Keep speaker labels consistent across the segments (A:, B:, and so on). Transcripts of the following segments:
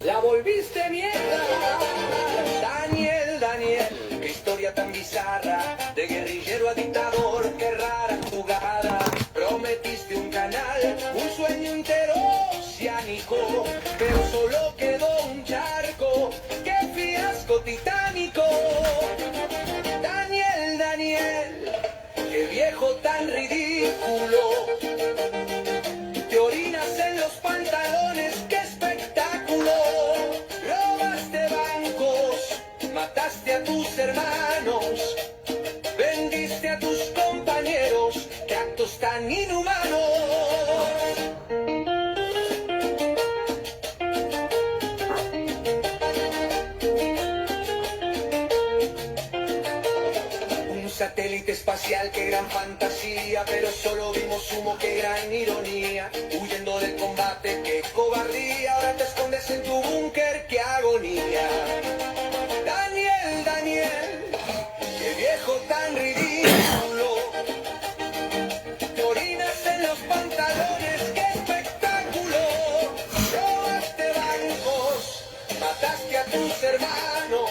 A: La volviste mierda, Daniel, qué historia tan bizarra, de guerrillero a dictador, qué rara jugada. Prometiste un canal, un sueño entero oceánico, pero solo quedó un charco, qué fiasco titánico. Daniel, qué viejo tan ridículo. Te orinas en los pantalones, qué espectáculo. Robaste bancos, mataste a tus hermanos, vendiste a tus compañeros, qué actos tan inhumanos. Satélite espacial, qué gran fantasía, pero solo vimos humo, qué gran ironía. Huyendo del combate, qué cobardía, ahora te escondes en tu búnker, qué agonía. Daniel, qué viejo tan ridículo. Te orinas en los pantalones, qué espectáculo. Robaste bancos, mataste a tus hermanos,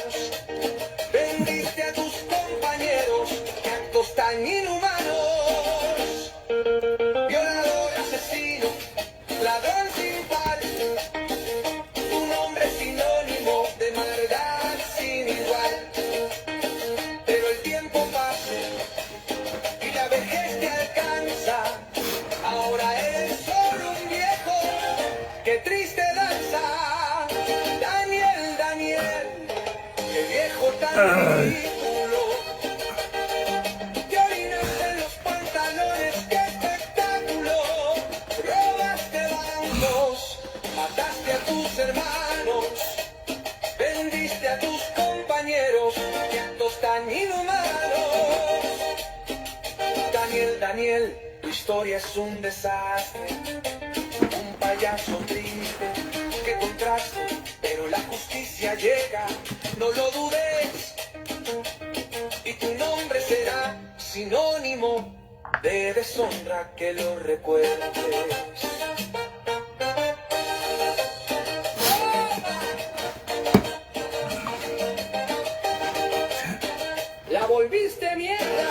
A: vendiste a tus compañeros, qué actos tan inhumanos. Violador, asesino, ladrón sin par, tu nombre es sinónimo de maldad sin igual. Pero el tiempo pasa y la vejez te alcanza, ahora eres solo un viejo, qué triste danza. Daniel, qué viejo tan ridículo. Te orinas en los pantalones, qué espectáculo. Robaste bancos, mataste a tus hermanos, vendiste a tus compañeros, qué actos tan inhumanos. Daniel, tu historia es un desastre, un payaso triste, qué contraste, pero la justicia llega, no lo dudes, y tu nombre será sinónimo de deshonra, que lo recuerdes. La volviste mierda,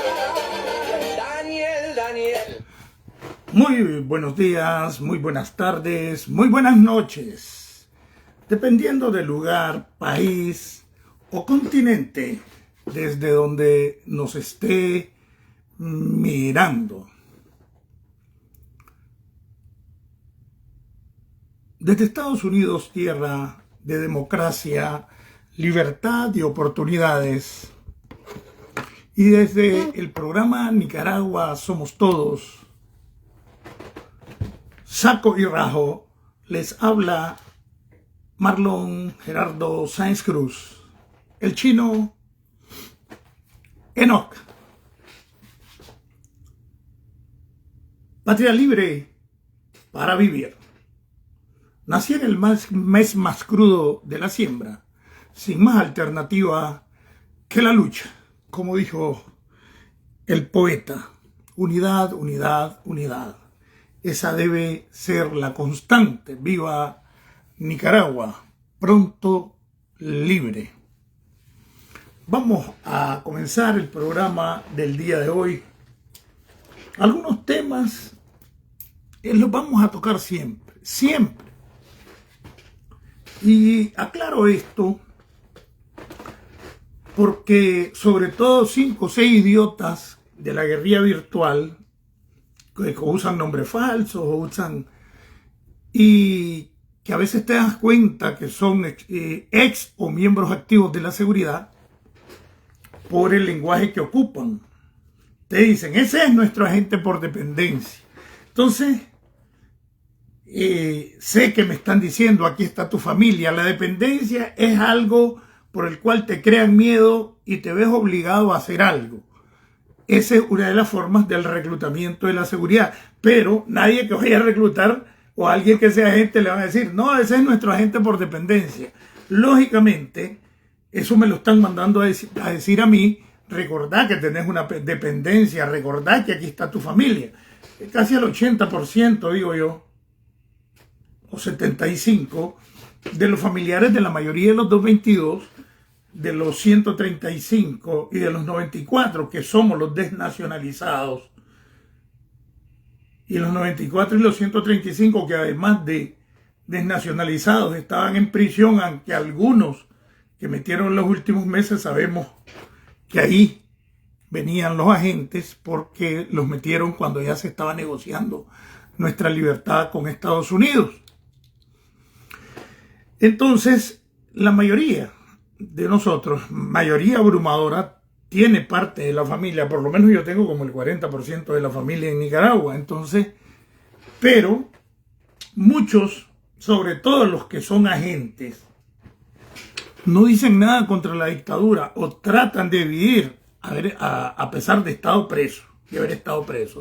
A: Daniel.
B: Muy buenos días, muy buenas tardes, muy buenas noches. Dependiendo del lugar, país o continente desde donde nos esté mirando. Desde Estados Unidos, tierra de democracia, libertad y oportunidades. Y desde el programa Nicaragua Somos Todos, saco y rajo, les habla Marlon Gerardo Sáenz Cruz, el chino Enoch. Patria libre para vivir. Nací en el mes más crudo de la siembra, sin más alternativa que la lucha, como dijo el poeta. Unidad, unidad, unidad. Esa debe ser la constante. Viva Nicaragua, pronto libre. Vamos a comenzar el programa del día de hoy. Algunos temas los vamos a tocar siempre. Y aclaro esto porque sobre todo 5 o 6 idiotas de la guerrilla virtual que usan nombres falsos y que a veces te das cuenta que son ex o miembros activos de la seguridad por el lenguaje que ocupan. Te dicen, ese es nuestro agente por dependencia. Entonces, sé que me están diciendo, aquí está tu familia. La dependencia es algo por el cual te crean miedo y te ves obligado a hacer algo. Esa es una de las formas del reclutamiento de la seguridad. Pero nadie que vaya a reclutar o alguien que sea agente le va a decir, no, ese es nuestro agente por dependencia. Lógicamente, eso me lo están mandando a decir a mí. Recordá que tenés una dependencia, recordá que aquí está tu familia. Casi al 80%, digo yo, o 75%, de los familiares de la mayoría de los 222, de los 135 y de los 94, que somos los desnacionalizados, y los 94 y los 135 que además de desnacionalizados estaban en prisión, aunque algunos que metieron en los últimos meses sabemos que ahí venían los agentes porque los metieron cuando ya se estaba negociando nuestra libertad con Estados Unidos. Entonces, la mayoría de nosotros, mayoría abrumadora, tiene parte de la familia, por lo menos yo tengo como el 40% de la familia en Nicaragua. Entonces, pero muchos, sobre todo los que son agentes, no dicen nada contra la dictadura o tratan de vivir a pesar de haber estado preso,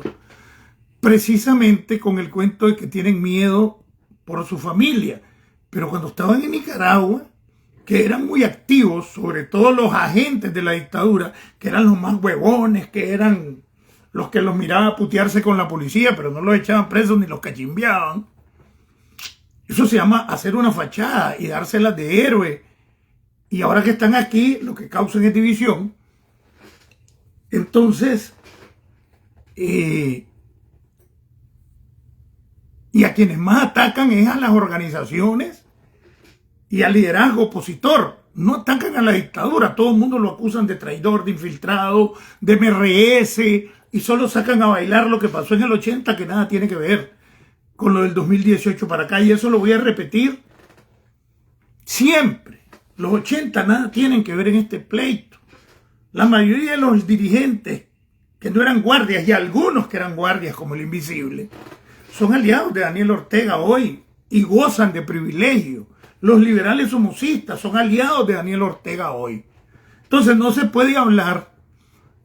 B: precisamente con el cuento de que tienen miedo por su familia. Pero cuando estaban en Nicaragua, que eran muy activos, sobre todo los agentes de la dictadura, que eran los más huevones, que eran los que los miraban putearse con la policía, pero no los echaban presos ni los cachimbeaban. Eso se llama hacer una fachada y dárselas de héroe. Y ahora que están aquí, lo que causan es división. Entonces, y a quienes más atacan es a las organizaciones y al liderazgo opositor. No atacan a la dictadura. Todo el mundo lo acusan de traidor, de infiltrado, de MRS, y solo sacan a bailar lo que pasó en el 80, que nada tiene que ver con lo del 2018 para acá. Y eso lo voy a repetir siempre. Los 80 nada tienen que ver en este pleito. La mayoría de los dirigentes que no eran guardias, y algunos que eran guardias como el Invisible, son aliados de Daniel Ortega hoy y gozan de privilegio. Los liberales somocistas son aliados de Daniel Ortega hoy. Entonces no se puede hablar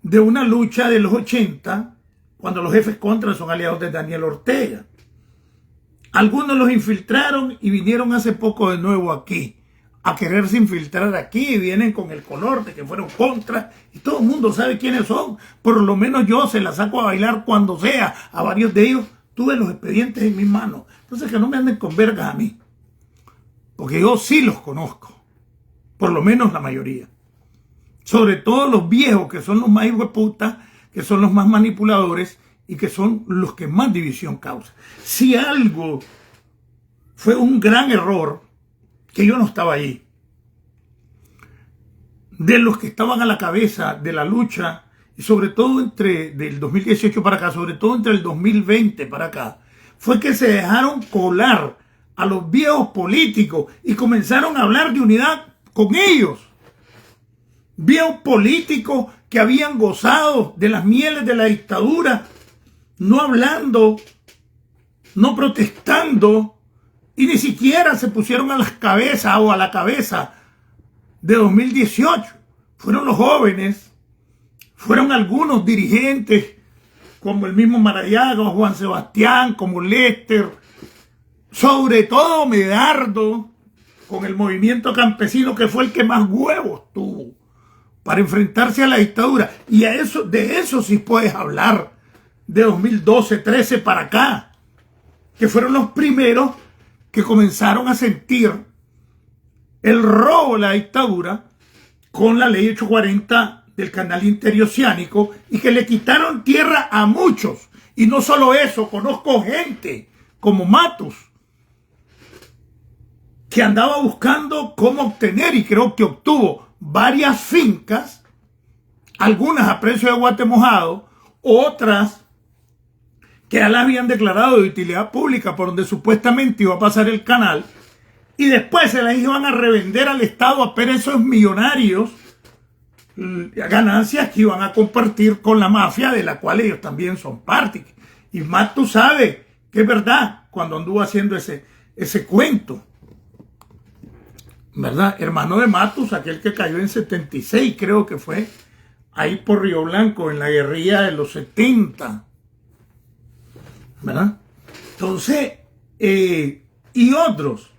B: de una lucha de los 80 cuando los jefes contras son aliados de Daniel Ortega. Algunos los infiltraron y vinieron hace poco de nuevo aquí a quererse infiltrar aquí, y vienen con el color de que fueron contra, y todo el mundo sabe quiénes son. Por lo menos yo se la saco a bailar cuando sea. A varios de ellos tuve los expedientes en mis manos. Entonces que no me anden con vergas a mí, porque yo sí los conozco, por lo menos la mayoría. Sobre todo los viejos, que son los más hijueputas, que son los más manipuladores y que son los que más división causan. Si algo fue un gran error, que yo no estaba ahí, de los que estaban a la cabeza de la lucha, y sobre todo del 2018 para acá, sobre todo entre el 2020 para acá, fue que se dejaron colar a los viejos políticos y comenzaron a hablar de unidad con ellos. Viejos políticos que habían gozado de las mieles de la dictadura, no hablando, no protestando, y ni siquiera se pusieron a las cabezas o a la cabeza de 2018. Fueron los jóvenes, fueron algunos dirigentes como el mismo Maradiaga, Juan Sebastián, como Lester, sobre todo Medardo, con el movimiento campesino, que fue el que más huevos tuvo para enfrentarse a la dictadura. Y de eso sí puedes hablar, de 2012, 13 para acá, que fueron los primeros que comenzaron a sentir el robo de la dictadura con la ley 840 del canal interoceánico, y que le quitaron tierra a muchos. Y no solo eso, conozco gente como Matus, que andaba buscando cómo obtener, y creo que obtuvo varias fincas, algunas a precio de guate mojado, otras que ya la habían declarado de utilidad pública, por donde supuestamente iba a pasar el canal, y después se las iban a revender al Estado a precios millonarios, ganancias que iban a compartir con la mafia, de la cual ellos también son parte. Y Matus sabe que es verdad cuando anduvo haciendo ese cuento, ¿verdad? Hermano de Matus, aquel que cayó en 76, creo que fue, ahí por Río Blanco, en la guerrilla de los 70, ¿verdad? Entonces, y otros.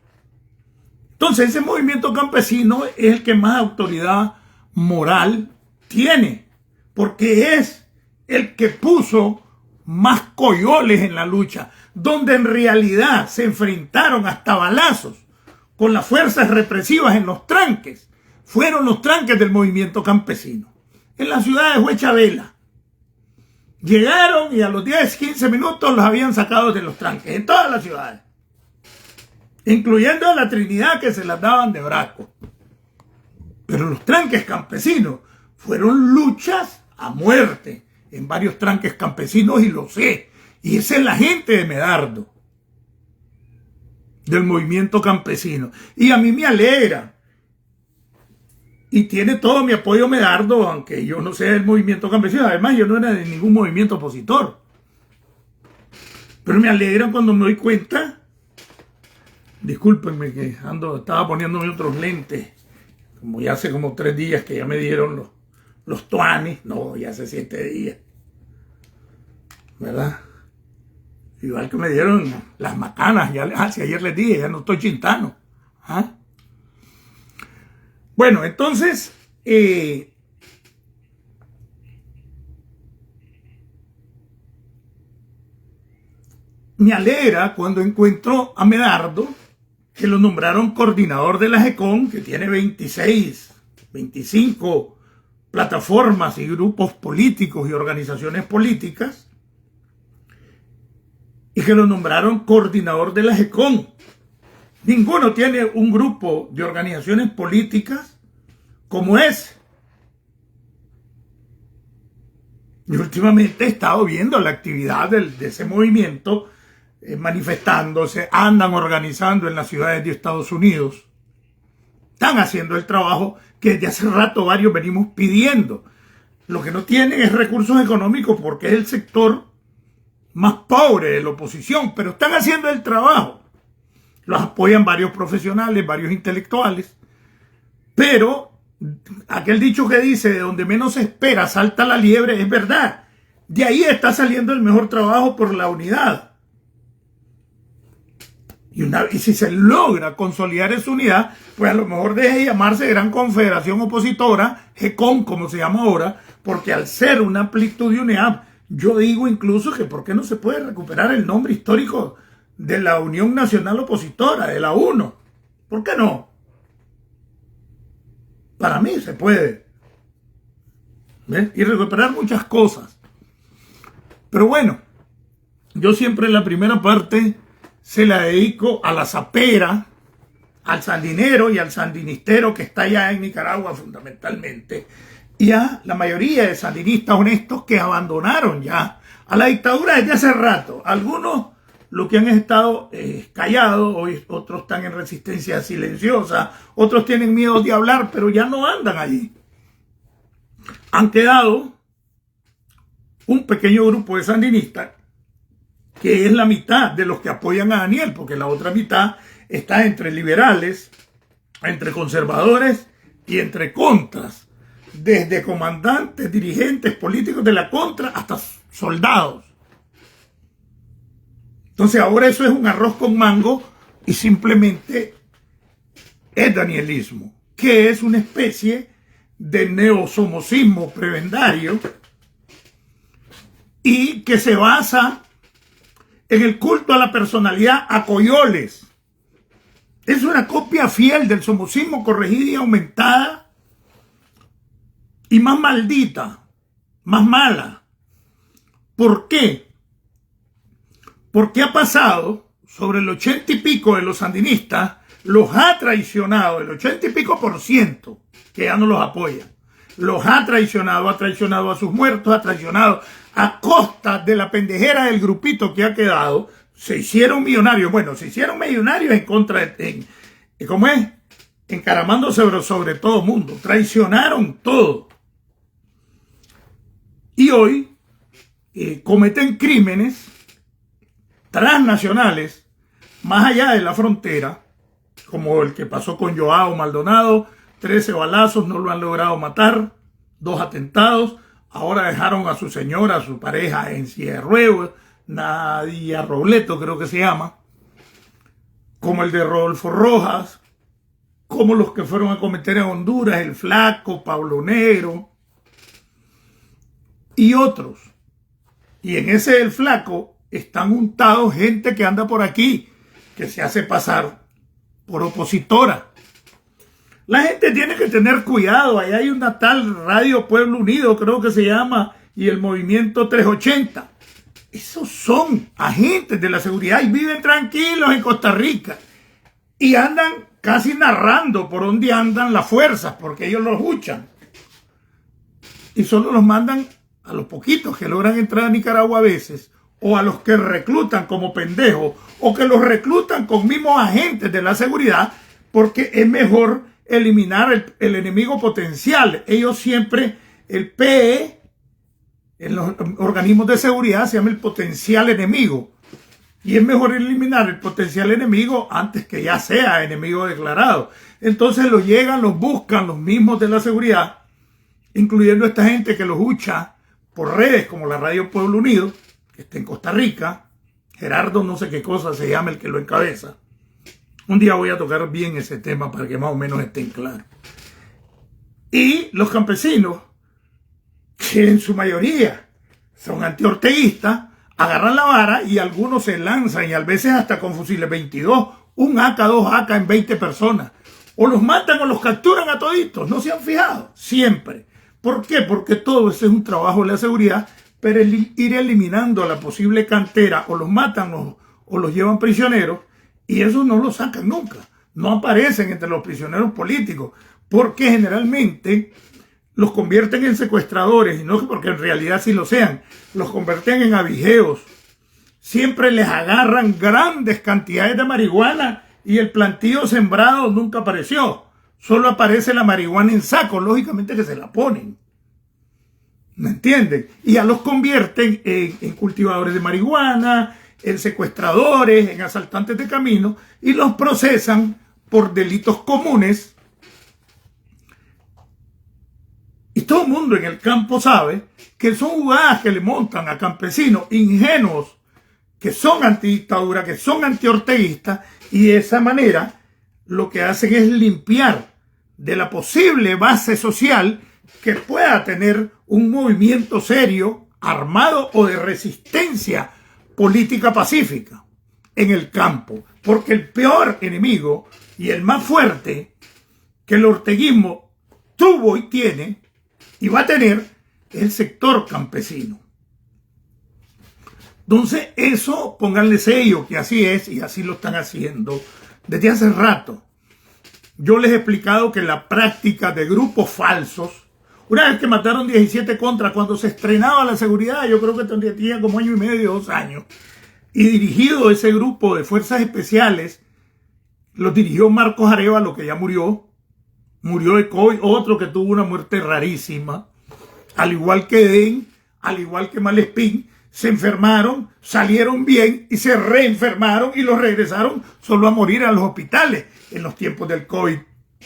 B: Entonces, ese movimiento campesino es el que más autoridad moral tiene, porque es el que puso más coyoles en la lucha, donde en realidad se enfrentaron hasta balazos con las fuerzas represivas en los tranques, fueron los tranques del movimiento campesino. En la ciudad de Huechavela. Llegaron y a los 10, 15 minutos los habían sacado de los tranques, en todas las ciudades. Incluyendo a la Trinidad, que se las daban de braco. Pero los tranques campesinos fueron luchas a muerte en varios tranques campesinos, y lo sé. Y esa es la gente de Medardo, del movimiento campesino. Y a mí me alegra. Y tiene todo mi apoyo Medardo, aunque yo no sea del movimiento campesino. Además, yo no era de ningún movimiento opositor. Pero me alegra cuando me doy cuenta. Discúlpenme que estaba poniéndome otros lentes. Como ya hace como 3 días que ya me dieron los tuanes. No, ya hace 7 días. ¿Verdad? Igual que me dieron las macanas. Si ayer les dije, ya no estoy chintano. ¿Ah? Bueno, entonces, me alegra cuando encuentro a Medardo, que lo nombraron coordinador de la GECON, que tiene 25 plataformas y grupos políticos y organizaciones políticas, y que lo nombraron coordinador de la GECON. Ninguno tiene un grupo de organizaciones políticas como ese. Y últimamente he estado viendo la actividad de ese movimiento manifestándose, andan organizando en las ciudades de Estados Unidos. Están haciendo el trabajo que desde hace rato varios venimos pidiendo. Lo que no tienen es recursos económicos porque es el sector más pobre de la oposición, pero están haciendo el trabajo. Los apoyan varios profesionales, varios intelectuales, pero aquel dicho que dice, de donde menos se espera salta la liebre, es verdad. De ahí está saliendo el mejor trabajo por la unidad. Y si se logra consolidar esa unidad, pues a lo mejor deje de llamarse Gran Confederación Opositora, GECON, como se llama ahora, porque al ser una amplitud de unidad, yo digo incluso que ¿por qué no se puede recuperar el nombre histórico de la Unión Nacional Opositora, de la UNO? ¿Por qué no? Para mí se puede. ¿Ves? Y recuperar muchas cosas. Pero bueno, yo siempre en la primera parte se la dedico a la zapera, al sandinero y al sandinistero que está allá en Nicaragua fundamentalmente, y a la mayoría de sandinistas honestos que abandonaron ya a la dictadura desde hace rato. Algunos lo que han estado callados, hoy otros están en resistencia silenciosa, otros tienen miedo de hablar, pero ya no andan allí. Han quedado un pequeño grupo de sandinistas, que es la mitad de los que apoyan a Daniel, porque la otra mitad está entre liberales, entre conservadores y entre contras, desde comandantes, dirigentes políticos de la contra hasta soldados. Entonces ahora eso es un arroz con mango y simplemente es danielismo, que es una especie de neosomocismo prebendario y que se basa en el culto a la personalidad a coyoles. Es una copia fiel del somocismo corregida y aumentada y más maldita, más mala. ¿Por qué? Porque ha pasado sobre el 80 y pico de los sandinistas, los ha traicionado, el 80 y pico %, que ya no los apoya. Los ha traicionado a sus muertos, ha traicionado a costa de la pendejera del grupito que ha quedado. Se hicieron millonarios. Bueno, se hicieron millonarios en contra de, ¿cómo es? Encaramándose sobre todo el mundo. Traicionaron todo. Y hoy cometen crímenes transnacionales más allá de la frontera, como el que pasó con Joao Maldonado, 13 balazos, no lo han logrado matar, 2 atentados, ahora dejaron a su señora, a su pareja en silla de ruedas, Nadia Robleto creo que se llama, como el de Rodolfo Rojas, como los que fueron a cometer en Honduras, el Flaco, Pablo Negro y otros. Y en ese del Flaco están untados gente que anda por aquí, que se hace pasar por opositora. La gente tiene que tener cuidado. Ahí hay una tal Radio Pueblo Unido, creo que se llama, y el Movimiento 380. Esos son agentes de la seguridad y viven tranquilos en Costa Rica. Y andan casi narrando por dónde andan las fuerzas, porque ellos los escuchan. Y solo los mandan a los poquitos que logran entrar a Nicaragua a veces, o a los que reclutan como pendejos, o que los reclutan con mismos agentes de la seguridad, porque es mejor eliminar el enemigo potencial. Ellos siempre, el PE, en los organismos de seguridad se llama el potencial enemigo. Y es mejor eliminar el potencial enemigo antes que ya sea enemigo declarado. Entonces los llegan, los buscan los mismos de la seguridad, incluyendo esta gente que los escucha por redes como la Radio Pueblo Unido, que está en Costa Rica. Gerardo no sé qué cosa se llama el que lo encabeza. Un día voy a tocar bien ese tema para que más o menos estén claros. Y los campesinos, que en su mayoría son antiorteguistas, agarran la vara y algunos se lanzan, y a veces hasta con fusiles 22, un AK, 2 AK en 20 personas. O los matan o los capturan a toditos. ¿No se han fijado? Siempre. ¿Por qué? Porque todo ese es un trabajo de la seguridad, pero ir eliminando a la posible cantera, o los matan o los llevan prisioneros, y esos no los sacan nunca. No aparecen entre los prisioneros políticos, porque generalmente los convierten en secuestradores, y no porque en realidad sí lo sean, los convierten en avijeos. Siempre les agarran grandes cantidades de marihuana y el plantío sembrado nunca apareció. Solo aparece la marihuana en saco, lógicamente que se la ponen. ¿Me entienden? Y ya los convierten en cultivadores de marihuana, en secuestradores, en asaltantes de camino, y los procesan por delitos comunes. Y todo el mundo en el campo sabe que son jugadas que le montan a campesinos ingenuos, que son antidictadura, que son antiorteguistas, y de esa manera lo que hacen es limpiar de la posible base social que pueda tener un movimiento serio, armado o de resistencia política pacífica en el campo. Porque el peor enemigo y el más fuerte que el orteguismo tuvo y tiene y va a tener es el sector campesino. Entonces eso, pónganle sello que así es, y así lo están haciendo desde hace rato. Yo les he explicado que la práctica de grupos falsos, una vez que mataron 17 contras, cuando se estrenaba la seguridad, yo creo que tenía como 1 año y medio, 2 años, y dirigido ese grupo de fuerzas especiales, los dirigió Marcos Arévalo, que ya murió de COVID, otro que tuvo una muerte rarísima, al igual que Den, al igual que Malespín. Se enfermaron, salieron bien y se reenfermaron y los regresaron solo a morir a los hospitales en los tiempos del COVID.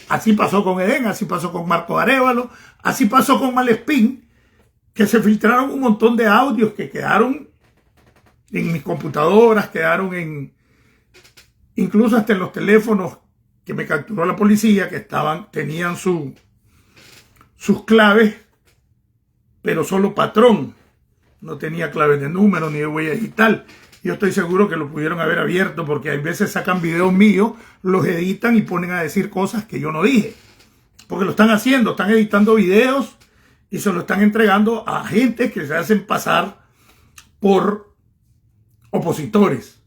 B: Así pasó con Edén, así pasó con Marcos Arévalo, así pasó con Malespín, que se filtraron un montón de audios que quedaron en mis computadoras, quedaron incluso hasta en los teléfonos que me capturó la policía, que tenían sus claves, pero solo patrón. No tenía claves de número ni de huella digital. Yo estoy seguro que lo pudieron haber abierto, porque a veces sacan videos míos, los editan y ponen a decir cosas que yo no dije. Porque lo están haciendo, están editando videos y se lo están entregando a gente que se hacen pasar por opositores.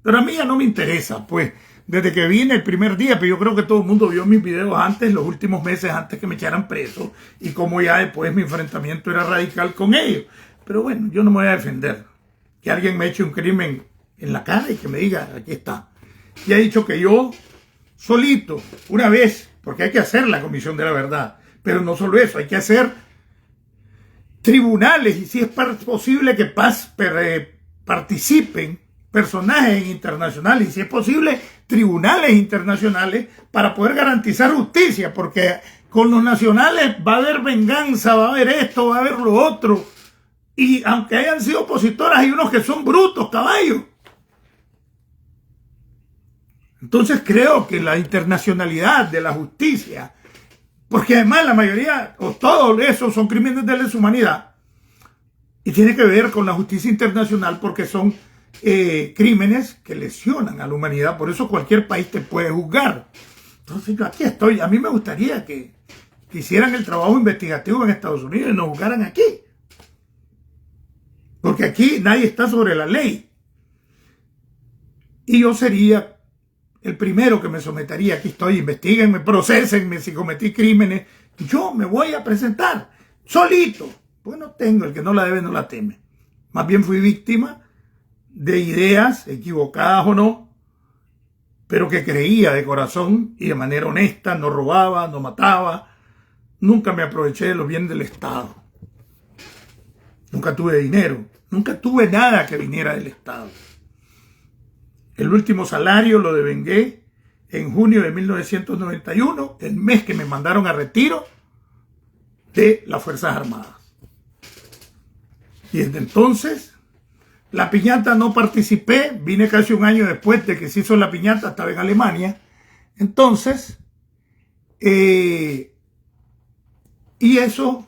B: Pero a mí ya no me interesa, pues, desde que vine el primer día, pero yo creo que todo el mundo vio mis videos antes, los últimos meses antes que me echaran preso, y como ya después mi enfrentamiento era radical con ellos. Pero bueno, yo no me voy a defender. Que alguien me eche un crimen en la cara y que me diga, aquí está. Y ha dicho que yo, solito, una vez, porque hay que hacer la Comisión de la Verdad, pero no solo eso, hay que hacer tribunales, y si es posible que participen personajes internacionales, y si es posible tribunales internacionales, para poder garantizar justicia, porque con los nacionales va a haber venganza, va a haber esto, va a haber lo otro. Y aunque hayan sido opositores, hay unos que son brutos, caballos. Entonces creo que la internacionalidad de la justicia, porque además la mayoría, o todos esos, son crímenes de lesa humanidad, y tiene que ver con la justicia internacional, porque son crímenes que lesionan a la humanidad. Por eso cualquier país te puede juzgar. Entonces yo aquí estoy. A mí me gustaría que hicieran el trabajo investigativo en Estados Unidos y nos juzgaran aquí. Porque aquí nadie está sobre la ley. Y yo sería el primero que me sometería. Aquí estoy, investiguenme, procesenme si cometí crímenes. Yo me voy a presentar solito. Pues no tengo, el que no la debe no la teme. Más bien fui víctima de ideas, equivocadas o no, pero que creía de corazón y de manera honesta, no robaba, no mataba, nunca me aproveché de los bienes del Estado. Nunca tuve dinero, nunca tuve nada que viniera del Estado. El último salario lo devengué en junio de 1991, el mes que me mandaron a retiro de las Fuerzas Armadas. Y desde entonces, la piñata no participé, vine casi un año después de que se hizo la piñata, estaba en Alemania. Entonces, y eso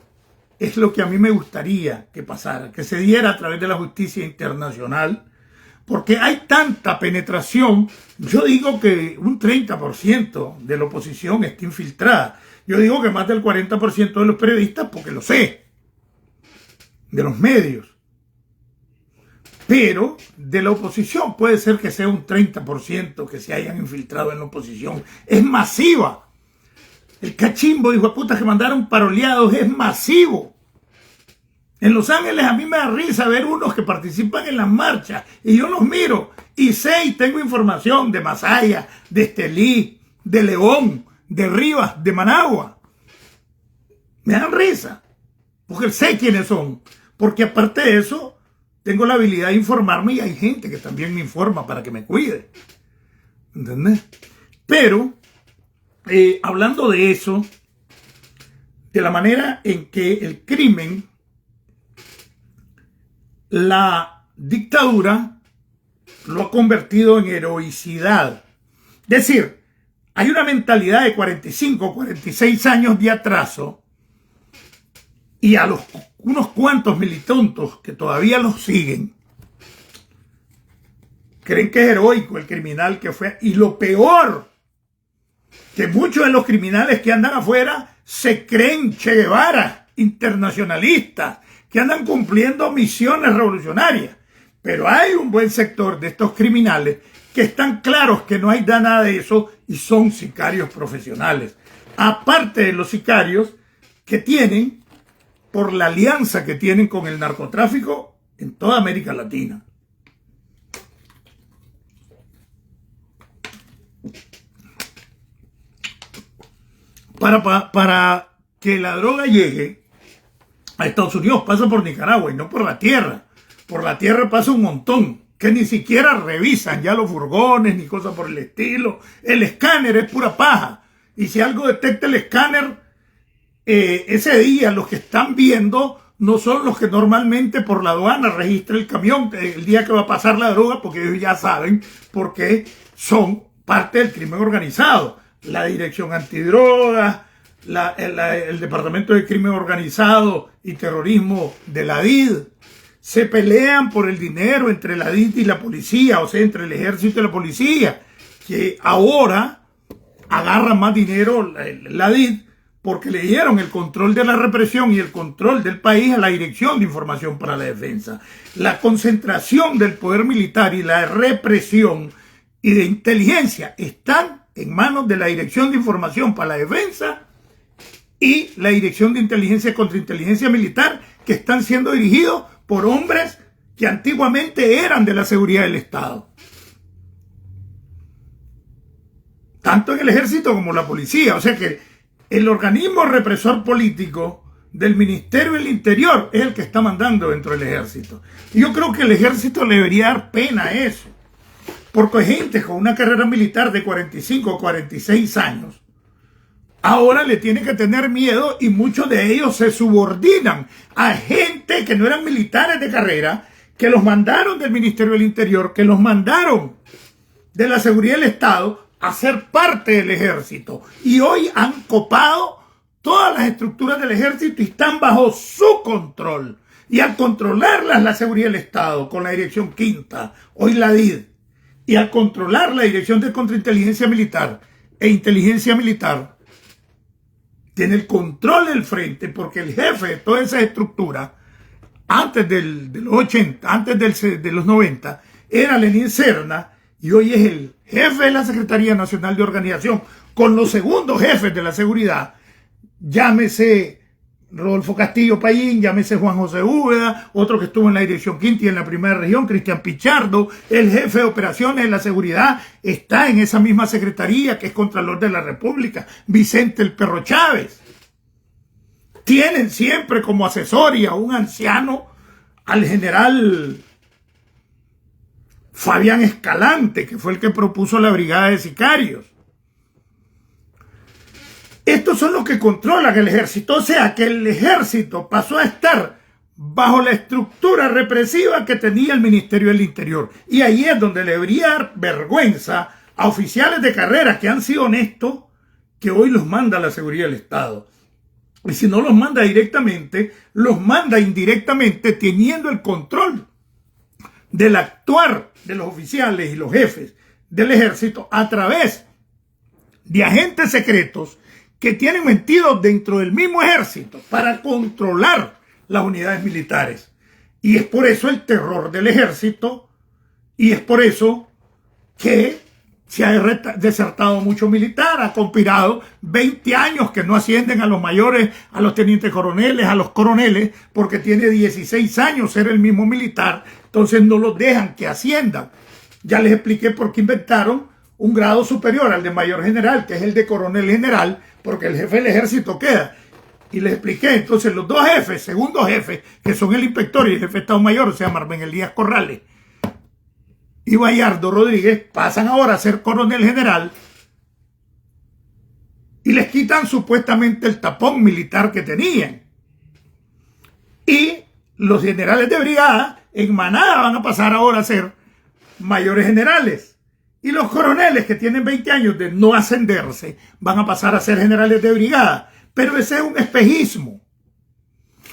B: es lo que a mí me gustaría que pasara, que se diera a través de la justicia internacional, porque hay tanta penetración. Yo digo que un 30% de la oposición está infiltrada. Yo digo que más del 40% de los periodistas, porque lo sé, de los medios. Pero de la oposición puede ser que sea un 30% que se hayan infiltrado en la oposición. Es masiva. El cachimbo, hijo de puta, que mandaron paroleados, es masivo. En Los Ángeles a mí me da risa ver unos que participan en las marchas y yo los miro y sé y tengo información de Masaya, de Estelí, de León, de Rivas, de Managua. Me dan risa, porque sé quiénes son. Porque aparte de eso, tengo la habilidad de informarme y hay gente que también me informa para que me cuide. ¿Entendés? Pero, hablando de eso, de la manera en que el crimen, la dictadura, lo ha convertido en heroicidad. Es decir, hay una mentalidad de 45, 46 años de atraso y a unos cuantos militontos que todavía los siguen, creen que es heroico el criminal que fue. Y lo peor, que muchos de los criminales que andan afuera se creen Che Guevara, internacionalistas, que andan cumpliendo misiones revolucionarias. Pero hay un buen sector de estos criminales que están claros que no hay nada de eso y son sicarios profesionales. Aparte de los sicarios que tienen por la alianza que tienen con el narcotráfico en toda América Latina. Para que la droga llegue a Estados Unidos pasa por Nicaragua y no por la tierra. Por la tierra pasa un montón, que ni siquiera revisan ya los furgones ni cosas por el estilo. El escáner es pura paja. Y si algo detecta el escáner, ese día los que están viendo no son los que normalmente por la aduana registra el camión el día que va a pasar la droga, porque ellos ya saben por qué son parte del crimen organizado. La Dirección Antidrogas, el Departamento de Crimen Organizado y Terrorismo de la DID, se pelean por el dinero entre la DID y la policía, o sea, entre el ejército y la policía, que ahora agarra más dinero la DID porque le dieron el control de la represión y el control del país a la Dirección de Información para la Defensa. La concentración del poder militar y la represión y de inteligencia están en manos de la Dirección de Información para la Defensa y la Dirección de Inteligencia y Contrainteligencia Militar, que están siendo dirigidos por hombres que antiguamente eran de la seguridad del Estado. Tanto en el ejército como la policía. O sea que el organismo represor político del Ministerio del Interior es el que está mandando dentro del ejército. Y yo creo que el ejército le debería dar pena a eso. Porque hay gente con una carrera militar de 45 o 46 años ahora le tiene que tener miedo y muchos de ellos se subordinan a gente que no eran militares de carrera, que los mandaron del Ministerio del Interior, que los mandaron de la seguridad del Estado a ser parte del ejército. Y hoy han copado todas las estructuras del ejército y están bajo su control. Y al controlarlas la seguridad del Estado con la Dirección Quinta, hoy la DID, y al controlar la Dirección de Contrainteligencia Militar e Inteligencia Militar, tiene el control del frente, porque el jefe de toda esa estructura, antes de los 80, antes de los 90, era Lenín Serna, y hoy es el jefe de la Secretaría Nacional de Organización, con los segundos jefes de la seguridad, llámese Rodolfo Castillo Payín, llámese Juan José Úbeda, otro que estuvo en la Dirección Quinta y en la Primera Región, Cristian Pichardo, el jefe de operaciones de la seguridad, está en esa misma secretaría que es Contralor de la República, Vicente el Perro Chávez. Tienen siempre como asesor y a un anciano al general Fabián Escalante, que fue el que propuso la brigada de sicarios. Estos son los que controlan el ejército, o sea que el ejército pasó a estar bajo la estructura represiva que tenía el Ministerio del Interior. Y ahí es donde le debería dar vergüenza a oficiales de carrera que han sido honestos, que hoy los manda la seguridad del Estado. Y si no los manda directamente, los manda indirectamente, teniendo el control del actuar de los oficiales y los jefes del ejército a través de agentes secretos que tienen metidos dentro del mismo ejército para controlar las unidades militares. Y es por eso el terror del ejército, y es por eso que se ha desertado mucho militar, ha conspirado 20 años que no ascienden a los mayores, a los tenientes coroneles, a los coroneles, porque tiene 16 años ser el mismo militar, entonces no los dejan que asciendan. Ya les expliqué por qué inventaron un grado superior al de mayor general, que es el de coronel general, porque el jefe del ejército queda. Y les expliqué, entonces los dos jefes, segundos jefes, que son el inspector y el jefe de Estado Mayor, o sea, Marvin Elías Corrales y Bayardo Rodríguez, pasan ahora a ser coronel general y les quitan supuestamente el tapón militar que tenían. Y los generales de brigada en manada van a pasar ahora a ser mayores generales. Y los coroneles que tienen 20 años de no ascenderse van a pasar a ser generales de brigada. Pero ese es un espejismo.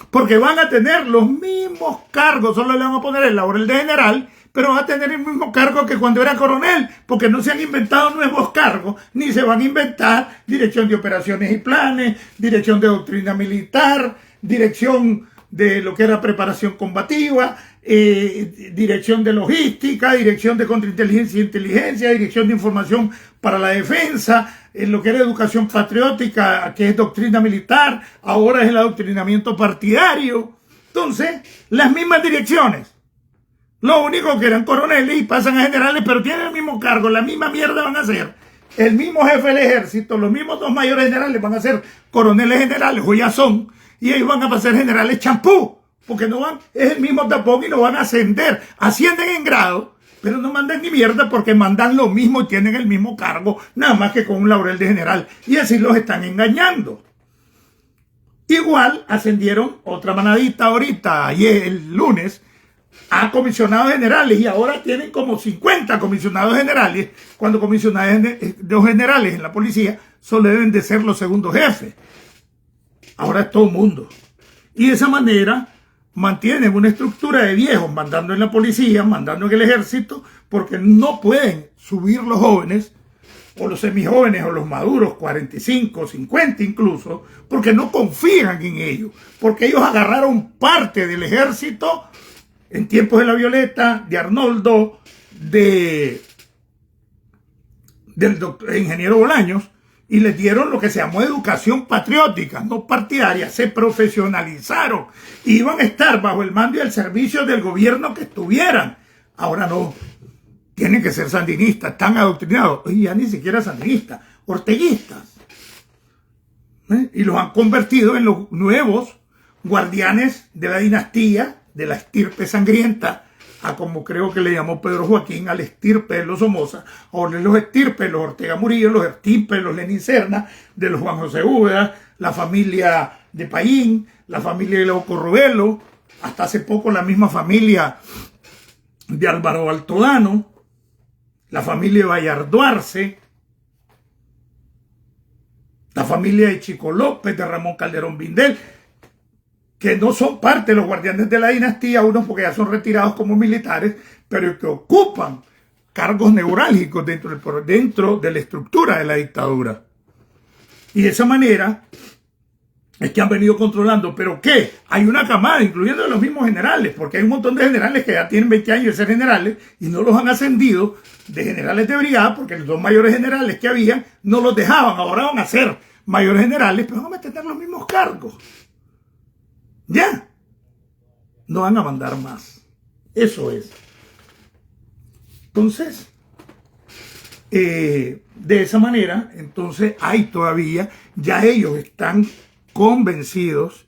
B: Porque van a tener los mismos cargos, solo le van a poner el laurel de general, pero van a tener el mismo cargo que cuando era coronel, porque no se han inventado nuevos cargos, ni se van a inventar dirección de operaciones y planes, dirección de doctrina militar, dirección de lo que era preparación combativa, dirección de logística, dirección de contrainteligencia e inteligencia, dirección de información para la defensa, lo que era educación patriótica, que es doctrina militar, ahora es el adoctrinamiento partidario. Entonces, las mismas direcciones. Lo único que eran coroneles y pasan a generales, pero tienen el mismo cargo, la misma mierda van a ser. El mismo jefe del ejército, los mismos dos mayores generales van a ser coroneles generales, o ya son, y ellos van a pasar generales champú, porque no van, es el mismo tapón y no van a ascender. Ascienden en grado, pero no mandan ni mierda porque mandan lo mismo y tienen el mismo cargo, nada más que con un laurel de general. Y así los están engañando. Igual ascendieron otra manadita ahorita, ayer, el lunes, a comisionados generales, y ahora tienen como 50 comisionados generales, cuando comisionados generales en la policía solo deben de ser los segundos jefes. Ahora es todo el mundo. Y de esa manera mantienen una estructura de viejos mandando en la policía, mandando en el ejército, porque no pueden subir los jóvenes, o los semijóvenes, o los maduros, 45, 50 incluso, porque no confían en ellos, porque ellos agarraron parte del ejército en tiempos de la Violeta, de Arnoldo, del ingeniero Bolaños, y les dieron lo que se llamó educación patriótica, no partidaria. Se profesionalizaron. Iban a estar bajo el mando y el servicio del gobierno que estuvieran. Ahora no. Tienen que ser sandinistas, están adoctrinados. Y ya ni siquiera sandinistas, orteguistas. Y los han convertido en los nuevos guardianes de la dinastía, de la estirpe sangrienta, a como creo que le llamó Pedro Joaquín, al estirpe de los Somoza, o de los estirpes, los Ortega Murillo, los estirpes, los Lenín Serna, de los Juan José Úbeda, la familia de Payín, la familia de Leo Corrubelo, hasta hace poco la misma familia de Álvaro Altodano, la familia de Bayardo Arce, la familia de Chico López, de Ramón Calderón Vindel. que no son parte de los guardianes de la dinastía, unos porque ya son retirados como militares, pero que ocupan cargos neurálgicos dentro de la estructura de la dictadura. Y de esa manera es que han venido controlando. ¿Pero qué? Hay una camada, incluyendo los mismos generales, porque hay un montón de generales que ya tienen 20 años de ser generales y no los han ascendido de generales de brigada, porque los dos mayores generales que habían no los dejaban. Ahora van a ser mayores generales, pero van a tener los mismos cargos. Ya. No van a mandar más. Eso es. Entonces, de esa manera, entonces hay todavía, ya ellos están convencidos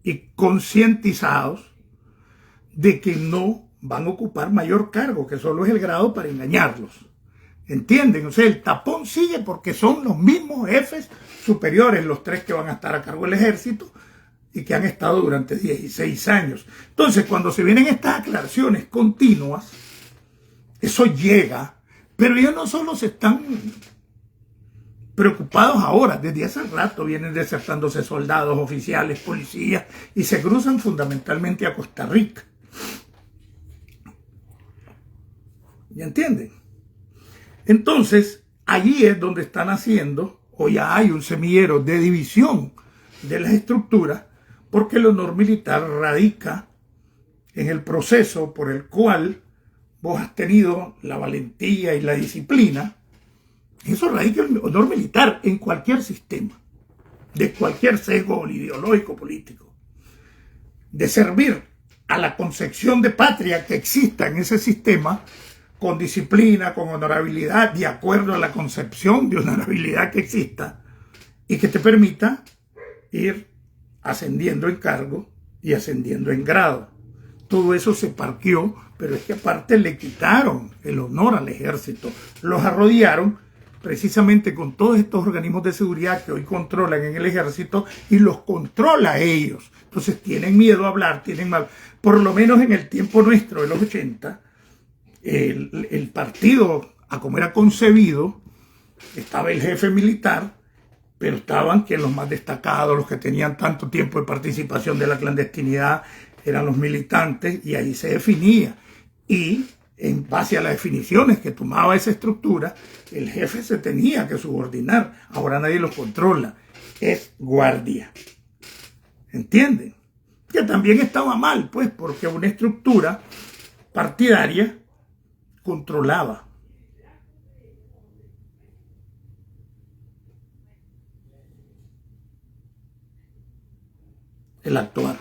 B: y concientizados de que no van a ocupar mayor cargo, que solo es el grado para engañarlos. ¿Entienden? O sea, el tapón sigue porque son los mismos jefes superiores, los tres que van a estar a cargo del ejército y que han estado durante 16 años. Entonces, cuando se vienen estas aclaraciones continuas, eso llega, pero ellos no solo se están preocupados ahora, desde hace rato vienen desertándose soldados, oficiales, policías, y se cruzan fundamentalmente a Costa Rica. ¿Ya entienden? Entonces, allí es donde están haciendo, o ya hay un semillero de división de las estructuras, porque el honor militar radica en el proceso por el cual vos has tenido la valentía y la disciplina. Eso radica el honor militar en cualquier sistema, de cualquier sesgo ideológico político, de servir a la concepción de patria que exista en ese sistema con disciplina, con honorabilidad, de acuerdo a la concepción de honorabilidad que exista y que te permita ir ascendiendo en cargo y ascendiendo en grado. Todo eso se parqueó, pero es que aparte le quitaron el honor al ejército, los arrodiaron precisamente con todos estos organismos de seguridad que hoy controlan en el ejército y los controla a ellos. Entonces tienen miedo a hablar, tienen mal. Por lo menos en el tiempo nuestro de los 80, el partido, a como era concebido, estaba el jefe militar, pero estaban que los más destacados, los que tenían tanto tiempo de participación de la clandestinidad, eran los militantes, y ahí se definía. Y en base a las definiciones que tomaba esa estructura, el jefe se tenía que subordinar. Ahora nadie lo controla. Es guardia. ¿Entienden? Que también estaba mal, pues, porque una estructura partidaria controlaba. El actuar.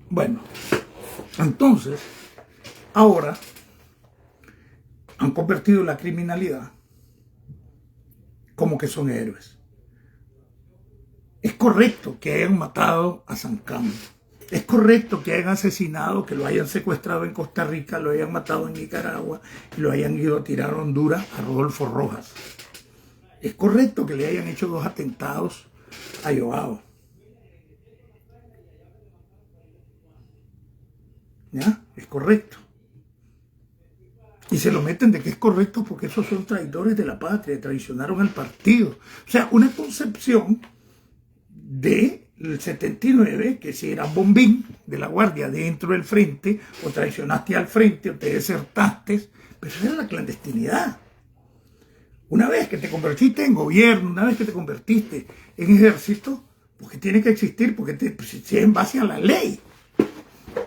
B: Bueno, entonces, ahora han convertido la criminalidad como que son héroes. Es correcto que hayan matado a San Camilo. Es correcto que hayan asesinado, que lo hayan secuestrado en Costa Rica, lo hayan matado en Nicaragua y lo hayan ido a tirar a Honduras a Rodolfo Rojas. Es correcto que le hayan hecho 2 atentados a Joao. ¿Ya? Es correcto. Y se lo meten de que es correcto porque esos son traidores de la patria, traicionaron al partido. O sea, una concepción del 79, que si eras bombín de la guardia dentro del frente, o traicionaste al frente, o te desertaste, pero eso era la clandestinidad. Una vez que te convertiste en gobierno, una vez que te convertiste en ejército, porque tiene que existir, porque si es en base a la ley.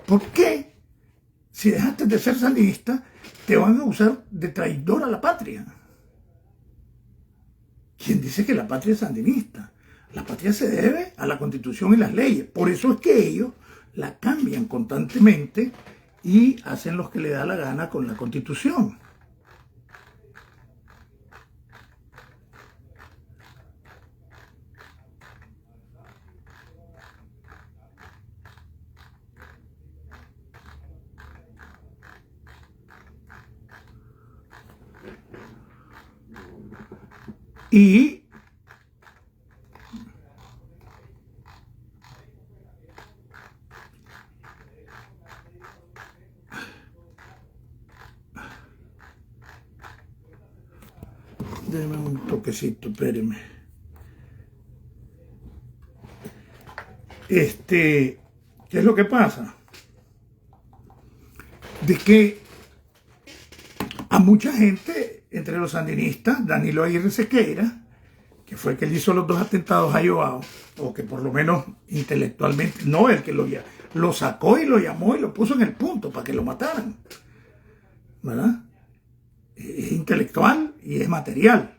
B: ¿Por qué? Si dejaste de ser sandinista, te van a usar de traidor a la patria. ¿Quién dice que la patria es sandinista? La patria se debe a la Constitución y las leyes. Por eso es que ellos la cambian constantemente y hacen lo que les da la gana con la Constitución. Y déjeme un toquecito, espéreme. ¿Qué es lo que pasa? De que a mucha gente, entre los sandinistas, Danilo Aguirre Sequeira, que fue el que hizo los 2 atentados a Joao, o que por lo menos intelectualmente, no el que lo sacó y lo llamó y lo puso en el punto para que lo mataran, ¿verdad? Es intelectual y es material.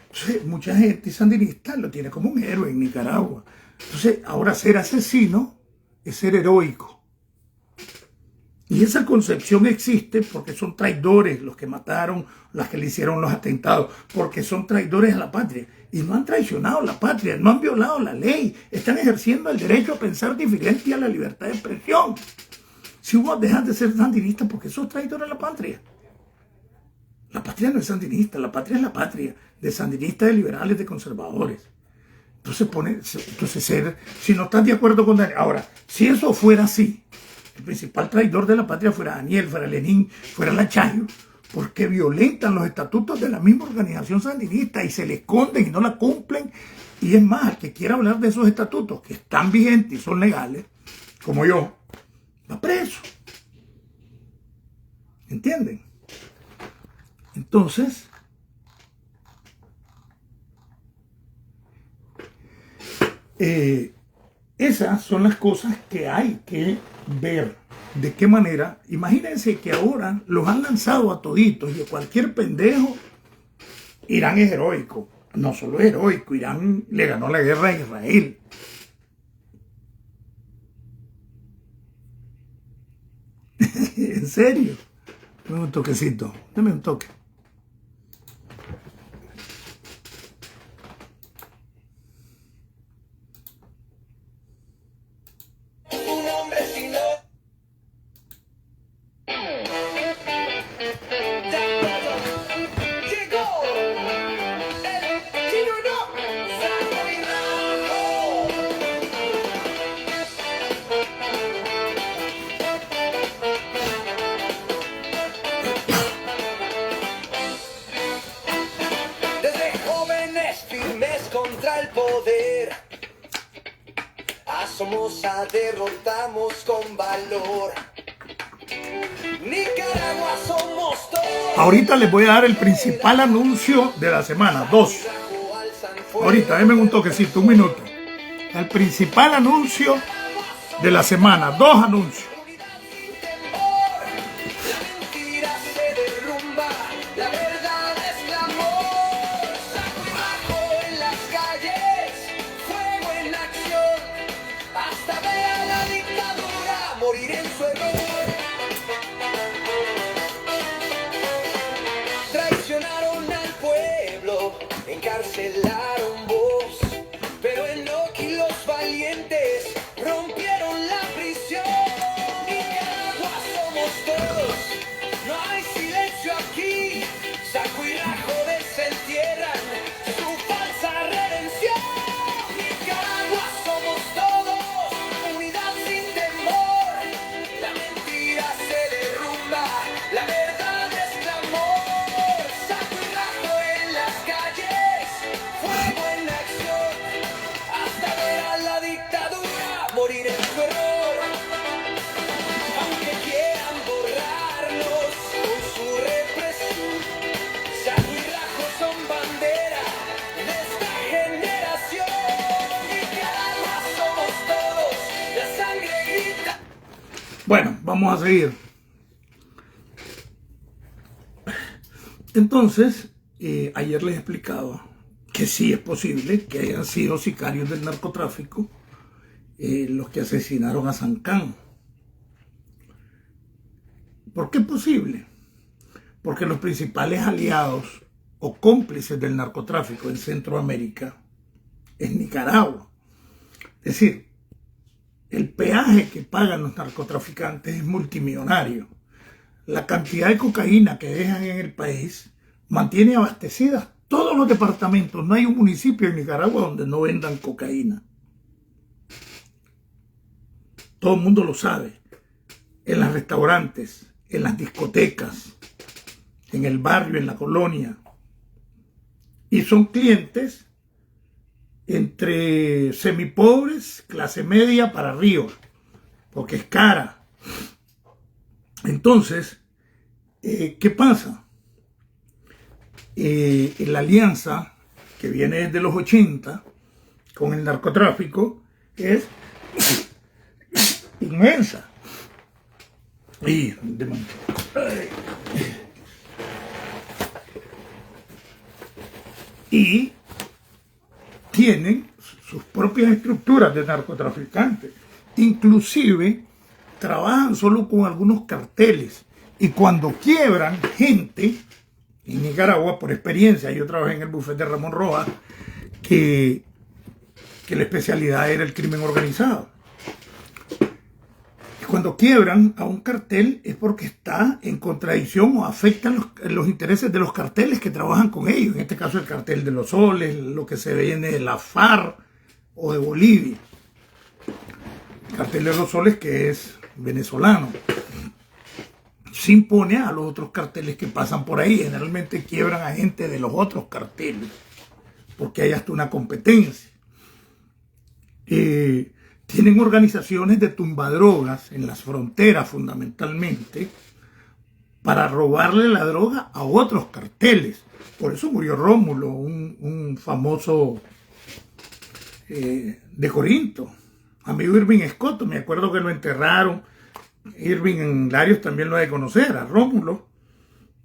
B: Entonces, mucha gente sandinista lo tiene como un héroe en Nicaragua. Entonces, ahora ser asesino es ser heroico. Y esa concepción existe porque son traidores los que mataron, las que le hicieron los atentados, porque son traidores a la patria. Y no han traicionado la patria, no han violado la ley, están ejerciendo el derecho a pensar diferente y a la libertad de expresión. Si vos dejas de ser sandinista porque sos traidor a la patria. La patria no es sandinista, la patria es la patria, de sandinistas, de liberales, de conservadores. Entonces si no estás de acuerdo con Daniel, ahora, si eso fuera así, el principal traidor de la patria fuera Daniel, fuera Lenín, fuera Lachayo, porque violentan los estatutos de la misma organización sandinista y se le esconden y no la cumplen. Y es más, el que quiera hablar de esos estatutos que están vigentes y son legales, como yo, va preso. ¿Entienden? Entonces, esas son las cosas que hay que ver. ¿De qué manera? Imagínense que ahora los han lanzado a toditos y a cualquier pendejo. Irán es heroico. No solo es heroico, Irán le ganó la guerra a Israel. ¿En serio? Dame un toquecito, dame un toque.
A: Contra el poder, a Somoza derrotamos con valor. Nicaragua somos todos.
B: Ahorita les voy a dar el principal anuncio de la semana, 2. Ahorita, denme un toquecito, 1 minuto. El principal anuncio de la semana, 2 anuncios.
A: Traicionaron al pueblo, encarcelaron vos, pero en Loki los valientes rompieron la prisión. Nicaragua somos todos, no hay silencio aquí, saco y rajo desentierran su falsa redención. Nicaragua somos todos, unidad sin temor, la mentira se derrumba, la verdad es clamor, saco y rajo en las calles, fuego en acción, hasta ver a la dictadura morir en su error. Aunque quieran borrarnos con su represión, saco y rajo son bandera de esta generación. Nicaragua somos todos, la sangre grita.
B: Bueno, vamos a seguir. Entonces, ayer les explicaba que sí es posible que hayan sido sicarios del narcotráfico los que asesinaron a Sancán. ¿Por qué es posible? Porque los principales aliados o cómplices del narcotráfico en Centroamérica es Nicaragua. Es decir, el peaje que pagan los narcotraficantes es multimillonario. La cantidad de cocaína que dejan en el país mantiene abastecidas todos los departamentos. No hay un municipio en Nicaragua donde no vendan cocaína. Todo el mundo lo sabe. En los restaurantes, en las discotecas, en el barrio, en la colonia. Y son clientes entre semipobres, clase media para arriba, porque es cara. Entonces, ¿qué pasa? La alianza que viene desde los 80 con el narcotráfico es inmensa. Y tienen sus propias estructuras de narcotraficantes. Inclusive trabajan solo con algunos carteles. Y cuando quiebran gente, en Nicaragua, por experiencia, yo trabajé en el bufete de Ramón Rojas, que la especialidad era el crimen organizado. Y cuando quiebran a un cartel es porque está en contradicción o afectan los intereses de los carteles que trabajan con ellos. En este caso el cartel de los soles, lo que se viene de la FARC o de Bolivia. El cartel de los soles, que es venezolano, se impone a los otros carteles que pasan por ahí. Generalmente quiebran a gente de los otros carteles porque hay hasta una competencia. Tienen organizaciones de tumbadrogas en las fronteras fundamentalmente para robarle la droga a otros carteles. Por eso murió Rómulo, un famoso de Corinto, amigo Irving Escoto. Me acuerdo que lo enterraron. Irving en Larios también lo ha de conocer, a Rómulo.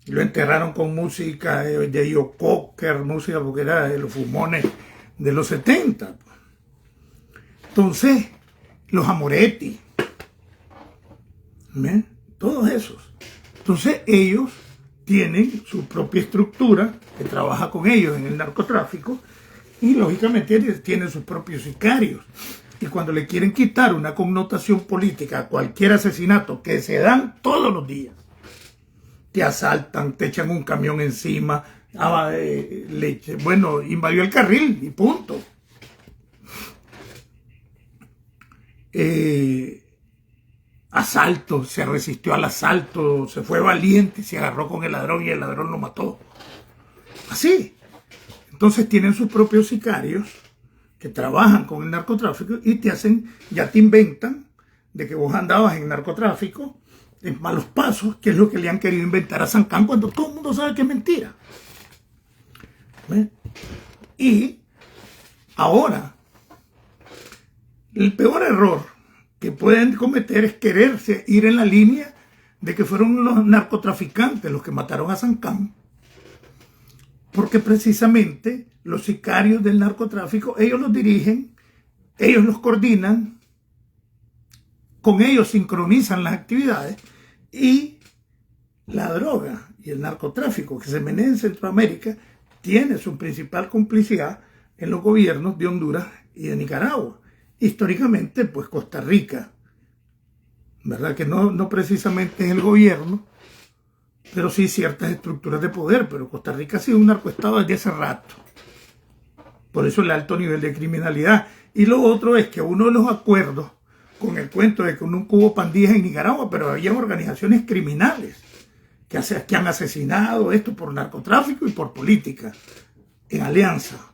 B: Lo enterraron con música de Joe Cocker, música porque era de los fumones de los 70. Entonces, los Amoretti, ¿ven? Todos esos. Entonces, ellos tienen su propia estructura que trabaja con ellos en el narcotráfico y, lógicamente, tienen sus propios sicarios. Y cuando le quieren quitar una connotación política a cualquier asesinato que se dan todos los días, te asaltan, te echan un camión encima, bueno, invadió el carril y punto. Asalto, se resistió al asalto, se fue valiente, se agarró con el ladrón y el ladrón lo mató. Así. Entonces tienen sus propios sicarios que trabajan con el narcotráfico y ya te inventan de que vos andabas en narcotráfico, en malos pasos, que es lo que le han querido inventar a Sancán cuando todo el mundo sabe que es mentira. ¿Ven? Y ahora, el peor error que pueden cometer es quererse ir en la línea de que fueron los narcotraficantes los que mataron a Sancán, porque precisamente los sicarios del narcotráfico, ellos los dirigen, ellos los coordinan, con ellos sincronizan las actividades, y la droga y el narcotráfico que se menea en Centroamérica tiene su principal complicidad en los gobiernos de Honduras y de Nicaragua. Históricamente, pues Costa Rica, ¿verdad? Que no precisamente es el gobierno, pero sí ciertas estructuras de poder, pero Costa Rica ha sido un narcoestado desde hace rato. Por eso el alto nivel de criminalidad. Y lo otro es que uno de los acuerdos, con el cuento de que nunca hubo pandillas en Nicaragua, pero había organizaciones criminales que han asesinado esto por narcotráfico y por política, en alianza,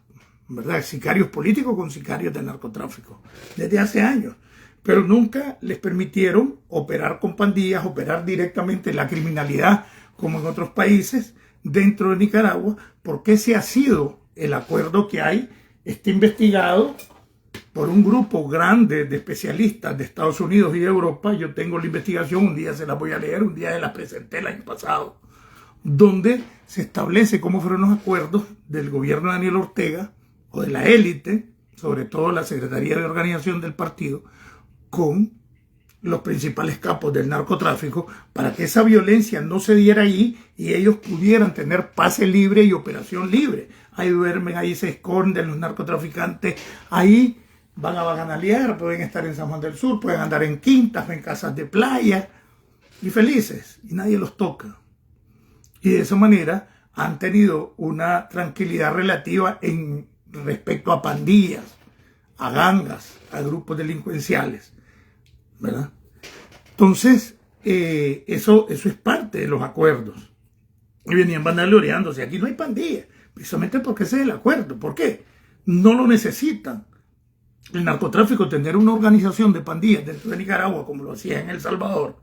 B: ¿verdad? Sicarios políticos con sicarios del narcotráfico, desde hace años. Pero nunca les permitieron operar con pandillas, operar directamente la criminalidad, como en otros países, dentro de Nicaragua, porque ese ha sido el acuerdo que hay. Está investigado por un grupo grande de especialistas de Estados Unidos y de Europa. Yo tengo la investigación, un día se la voy a leer, un día se la presenté el año pasado, donde se establece cómo fueron los acuerdos del gobierno de Daniel Ortega, o de la élite, sobre todo la Secretaría de Organización del partido, con los principales capos del narcotráfico, para que esa violencia no se diera ahí y ellos pudieran tener pase libre y operación libre. Ahí duermen, ahí se esconden los narcotraficantes, ahí van a bacanalear, pueden estar en San Juan del Sur, pueden andar en quintas, en casas de playa, y felices, y nadie los toca. Y de esa manera han tenido una tranquilidad relativa en respecto a pandillas, a gangas, a grupos delincuenciales, ¿verdad? Entonces, eso es parte de los acuerdos. Y venían vanagloриándose. Aquí no hay pandilla, precisamente porque ese es el acuerdo. ¿Por qué? No lo necesitan. El narcotráfico, tener una organización de pandillas dentro de Nicaragua, como lo hacía en El Salvador,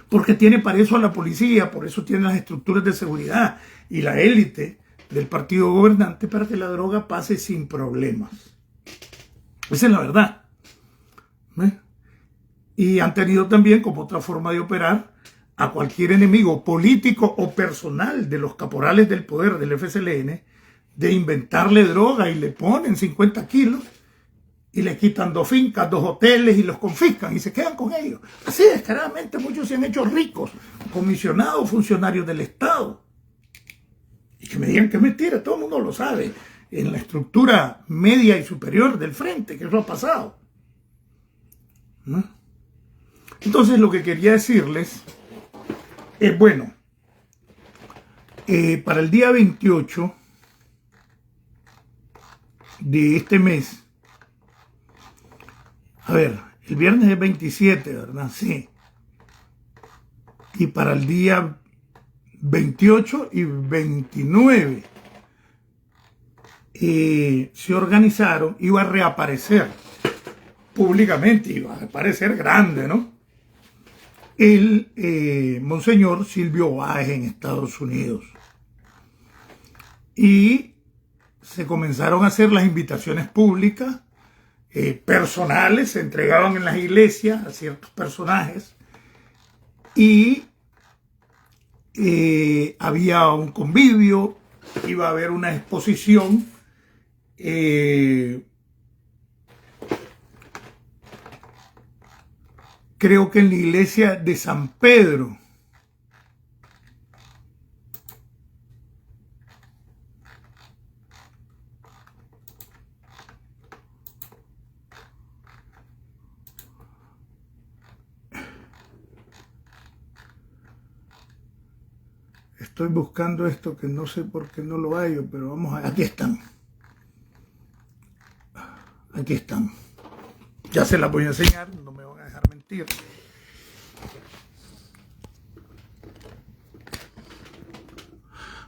B: porque tiene para eso a la policía, por eso tiene las estructuras de seguridad y la élite del partido gobernante para que la droga pase sin problemas. Esa es la verdad. Y han tenido también como otra forma de operar a cualquier enemigo político o personal de los caporales del poder del FSLN, de inventarle droga y le ponen 50 kilos y le quitan 2 fincas, 2 hoteles y los confiscan y se quedan con ellos. Así descaradamente muchos se han hecho ricos, comisionados, funcionarios del Estado. Y que me digan que es mentira, todo el mundo lo sabe, en la estructura media y superior del frente, que eso ha pasado. ¿No? Entonces lo que quería decirles es, bueno, para el día 28 de este mes, a ver, el viernes es 27, ¿verdad? Sí. Y para el día 28 y 29 se organizaron, iba a reaparecer públicamente, iba a aparecer grande, ¿no? El monseñor Silvio Báez en Estados Unidos. Y se comenzaron a hacer las invitaciones públicas, personales, se entregaban en las iglesias a ciertos personajes y había un convivio, iba a haber una exposición creo que en la iglesia de San Pedro. Estoy buscando esto que no sé por qué no lo hallo, pero vamos a... Aquí están. Aquí están. Ya se las voy a enseñar, no me van a dejar mentir.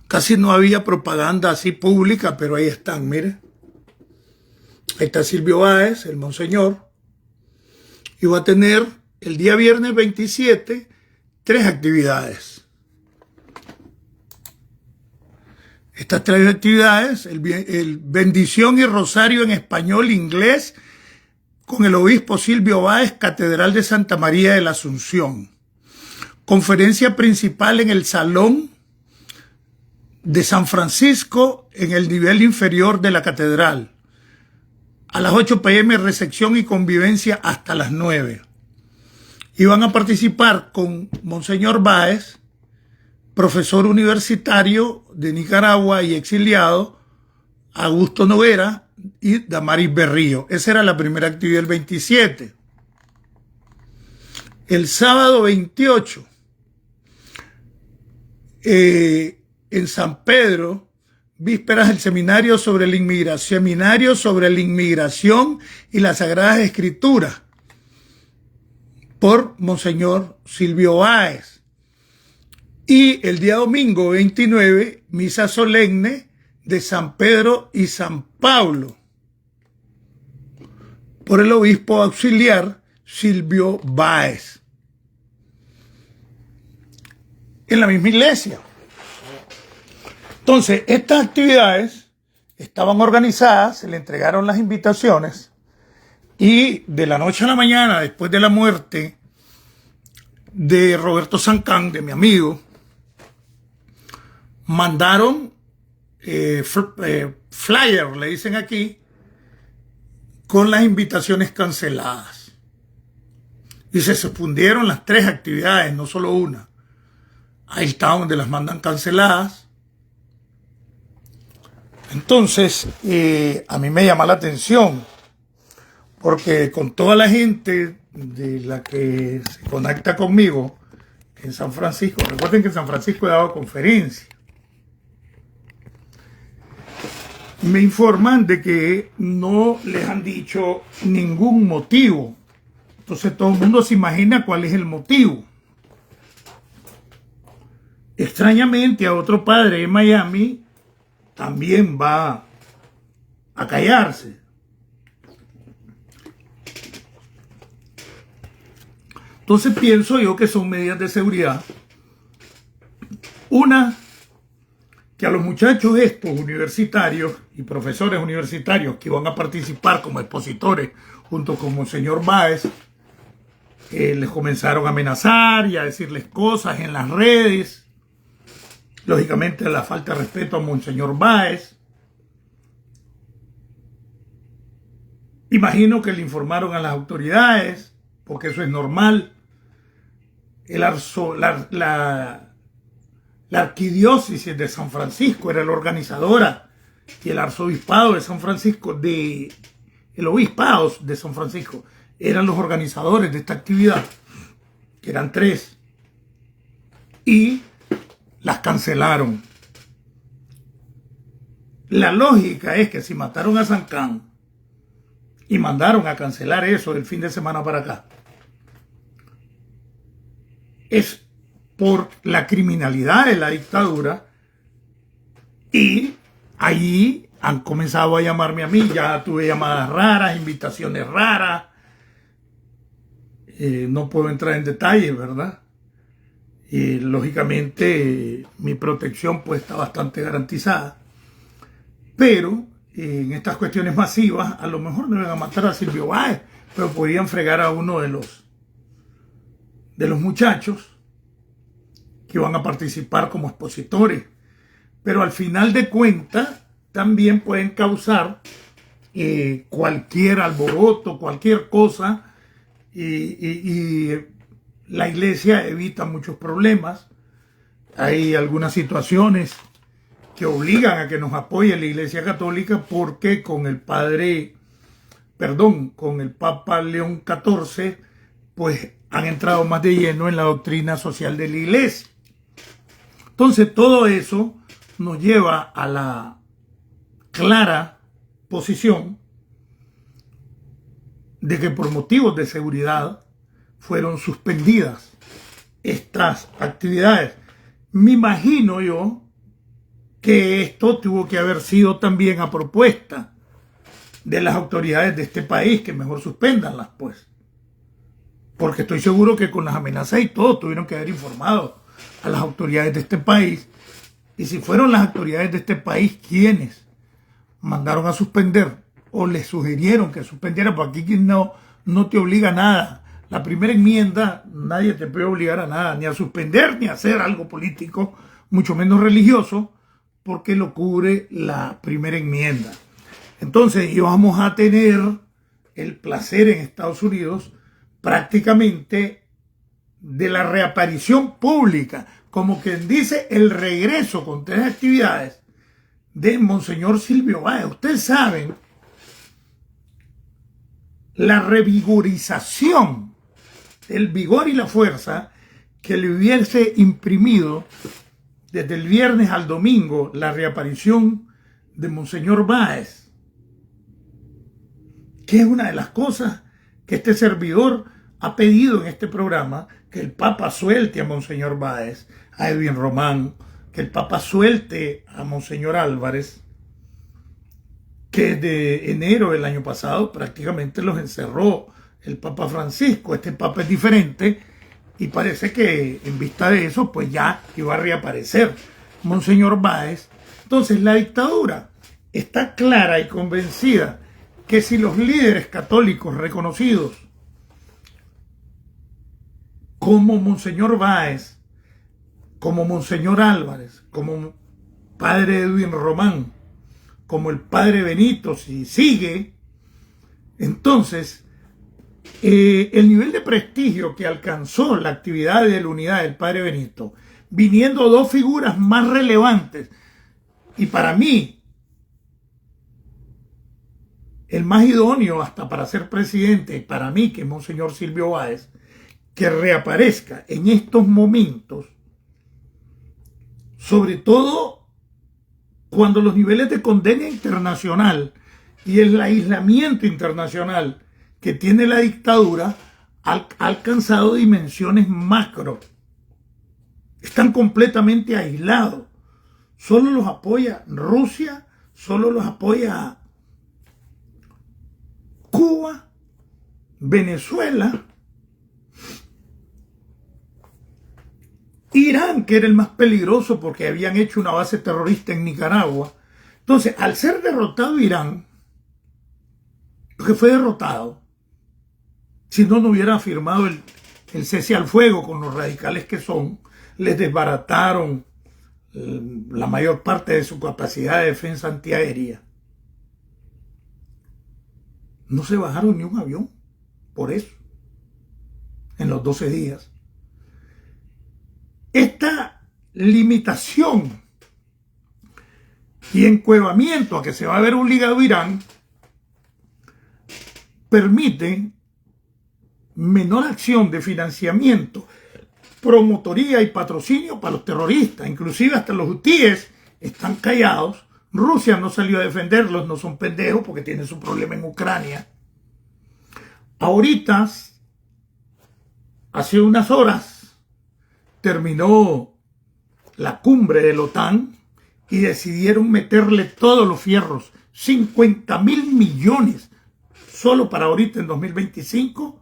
B: Casi no había propaganda así pública, pero ahí están, mire. Ahí está Silvio Báez, el monseñor. Y va a tener el día viernes 27 3 actividades. Estas 3 actividades, el bendición y rosario en español, inglés, con el obispo Silvio Báez, Catedral de Santa María de la Asunción. Conferencia principal en el Salón de San Francisco, en el nivel inferior de la catedral. A las 8 p.m. recepción y convivencia hasta las 9. Y van a participar con Monseñor Báez, profesor universitario de Nicaragua y exiliado, Augusto Noguera y Damaris Berrío. Esa era la primera actividad, el 27. El sábado 28, en San Pedro, vísperas del seminario sobre la inmigración y las Sagradas Escrituras, por Monseñor Silvio Báez. Y el día domingo 29, misa solemne de San Pedro y San Pablo, por el obispo auxiliar Silvio Báez, en la misma iglesia. Entonces, estas actividades estaban organizadas, se le entregaron las invitaciones y de la noche a la mañana, después de la muerte de Roberto Sancán, de mi amigo, mandaron flyer, le dicen aquí, con las invitaciones canceladas. Y se suspendieron las 3 actividades, no solo una. Ahí está donde las mandan canceladas. Entonces, a mí me llama la atención, porque con toda la gente de la que se conecta conmigo en San Francisco, recuerden que en San Francisco he dado conferencias, me informan de que no les han dicho ningún motivo. Entonces todo el mundo se imagina cuál es el motivo. Extrañamente a otro padre en Miami también va a callarse. Entonces pienso yo que son medidas de seguridad. Una, que a los muchachos estos universitarios y profesores universitarios que van a participar como expositores junto con Monseñor Báez, les comenzaron a amenazar y a decirles cosas en las redes. Lógicamente la falta de respeto a Monseñor Báez. Imagino que le informaron a las autoridades, porque eso es normal. La arquidiócesis de San Francisco era la organizadora y el arzobispado de San Francisco, el obispado de San Francisco, eran los organizadores de esta actividad, que eran 3, y las cancelaron. La lógica es que si mataron a San Can y mandaron a cancelar eso del fin de semana para acá, es por la criminalidad de la dictadura, y allí han comenzado a llamarme a mí. Ya tuve llamadas raras, invitaciones raras. No puedo entrar en detalles, ¿verdad? Y lógicamente mi protección pues está bastante garantizada. Pero en estas cuestiones masivas a lo mejor no iban a matar a Silvio Báez, pero podían fregar a uno de los muchachos que van a participar como expositores. Pero al final de cuentas también pueden causar cualquier alboroto, cualquier cosa, y la iglesia evita muchos problemas. Hay algunas situaciones que obligan a que nos apoye la Iglesia Católica, porque con el Papa León XIV, pues han entrado más de lleno en la doctrina social de la iglesia. Entonces todo eso nos lleva a la clara posición de que por motivos de seguridad fueron suspendidas estas actividades. Me imagino yo que esto tuvo que haber sido también a propuesta de las autoridades de este país, que mejor suspéndanlas, pues. Porque estoy seguro que con las amenazas y todo tuvieron que haber informado a las autoridades de este país. Y si fueron las autoridades de este país quienes mandaron a suspender o les sugirieron que suspendieran, porque aquí no te obliga a nada. La primera enmienda, nadie te puede obligar a nada, ni a suspender, ni a hacer algo político, mucho menos religioso, porque lo cubre la primera enmienda. Entonces íbamos a tener el placer en Estados Unidos prácticamente de la reaparición pública, como quien dice, el regreso con 3 actividades de Monseñor Silvio Báez. Ustedes saben la revigorización, el vigor y la fuerza que le hubiese imprimido desde el viernes al domingo la reaparición de Monseñor Báez, que es una de las cosas que este servidor ha pedido en este programa, que el Papa suelte a Monseñor Báez, a Edwin Román, que el Papa suelte a Monseñor Álvarez, que desde enero del año pasado prácticamente los encerró el Papa Francisco. Este Papa es diferente y parece que en vista de eso pues ya iba a reaparecer Monseñor Báez. Entonces la dictadura está clara y convencida que si los líderes católicos reconocidos como Monseñor Báez, como Monseñor Álvarez, como Padre Edwin Román, como el Padre Benito, si sigue, entonces el nivel de prestigio que alcanzó la actividad de la unidad del Padre Benito, viniendo 2 figuras más relevantes, y para mí el más idóneo hasta para ser presidente, para mí, que es Monseñor Silvio Báez, que reaparezca en estos momentos, sobre todo cuando los niveles de condena internacional y el aislamiento internacional que tiene la dictadura ha alcanzado dimensiones macro. Están completamente aislados. Solo los apoya Rusia, solo los apoya Cuba, Venezuela, Irán, que era el más peligroso porque habían hecho una base terrorista en Nicaragua. Entonces, al ser derrotado Irán, porque fue derrotado, si no, no hubiera firmado el cese al fuego con los radicales que son, les desbarataron la mayor parte de su capacidad de defensa antiaérea. No se bajaron ni un avión, por eso, en los 12 días. Esta limitación y encuevamiento a que se va a ver obligado Irán permite menor acción de financiamiento, promotoría y patrocinio para los terroristas. Inclusive hasta los hutíes están callados. Rusia no salió a defenderlos, no son pendejos porque tienen su problema en Ucrania. Ahorita, hace unas horas, terminó la cumbre de la OTAN y decidieron meterle todos los fierros, 50.000 millones, solo para ahorita en 2025,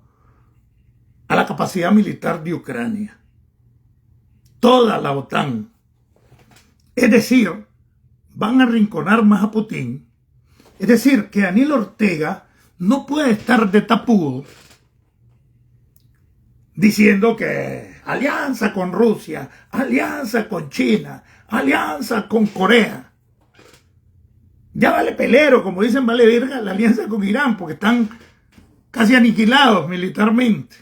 B: a la capacidad militar de Ucrania. Toda la OTAN. Es decir, van a arrinconar más a Putin. Es decir, que Daniel Ortega no puede estar de tapudo diciendo que alianza con Rusia, alianza con China, alianza con Corea. Ya vale pelero, como dicen, vale verga la alianza con Irán, porque están casi aniquilados militarmente.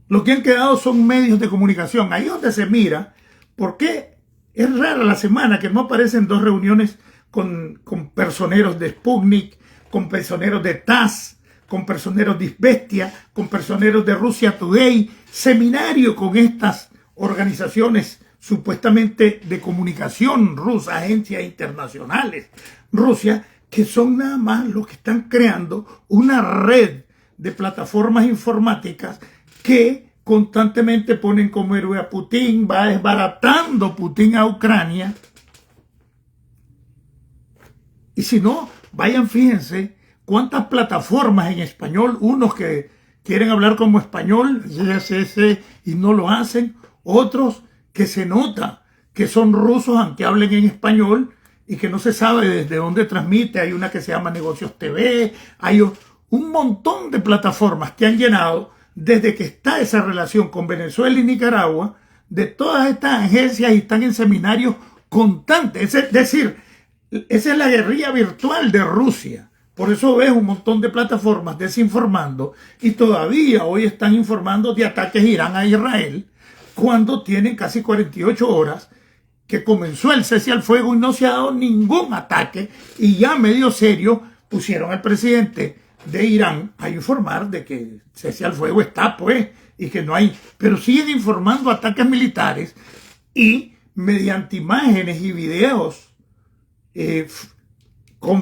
B: Lo que han quedado son medios de comunicación. Ahí es donde se mira por qué es rara la semana que no aparecen dos reuniones con personeros de Sputnik, con personeros de TASS, con personeros de Izvestia, con personeros de Russia Today, seminario con estas organizaciones supuestamente de comunicación rusa, agencias internacionales Rusia, que son nada más los que están creando una red de plataformas informáticas que constantemente ponen como héroe a Putin, va desbaratando Putin a Ucrania. Y si no, vayan, fíjense cuántas plataformas en español, unos que quieren hablar como español, y no lo hacen, otros que se nota que son rusos aunque hablen en español y que no se sabe desde dónde transmite. Hay una que se llama Negocios TV, hay un montón de plataformas que han llenado desde que está esa relación con Venezuela y Nicaragua, de todas estas agencias, y están en seminarios constantes. Es decir, esa es la guerrilla virtual de Rusia. Por eso ves un montón de plataformas desinformando, y todavía hoy están informando de ataques Irán a Israel, cuando tienen casi 48 horas que comenzó el cese al fuego y no se ha dado ningún ataque, y ya medio serio pusieron al presidente de Irán a informar de que cese al fuego está, pues, y que no hay, pero siguen informando ataques militares, y mediante imágenes y videos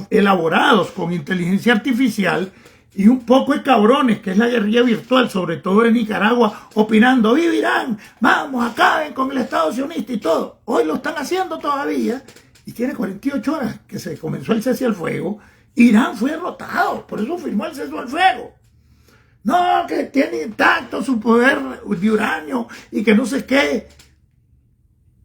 B: elaborados con inteligencia artificial, y un poco de cabrones, que es la guerrilla virtual, sobre todo en Nicaragua, opinando, ¡viva Irán! ¡Vamos, acaben con el Estado sionista y todo! Hoy lo están haciendo todavía, y tiene 48 horas que se comenzó el cese al fuego. Irán fue derrotado, por eso firmó el cese al fuego. No, que tiene intacto su poder de uranio y que no sé qué.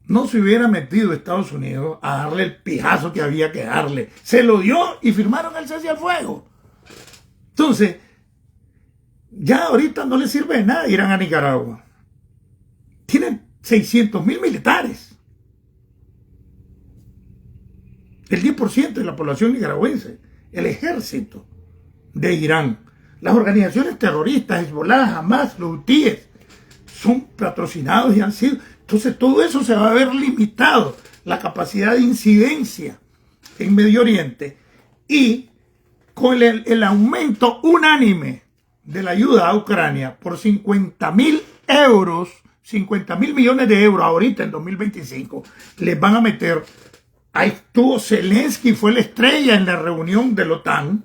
B: No se hubiera metido Estados Unidos a darle el pijazo que había que darle. Se lo dio y firmaron el cese al fuego. Entonces, ya ahorita no le sirve de nada Irán a Nicaragua. Tienen 600.000 militares. El 10% de la población nicaragüense. El ejército de Irán. Las organizaciones terroristas, Hezbollah, Hamas, los hutíes, son patrocinados y han sido. Entonces todo eso se va a ver limitado. La capacidad de incidencia en Medio Oriente. Y con el aumento unánime de la ayuda a Ucrania por 50.000 euros 50.000 millones de euros ahorita en 2025, les van a meter. Ahí estuvo Zelensky, fue la estrella en la reunión de la OTAN.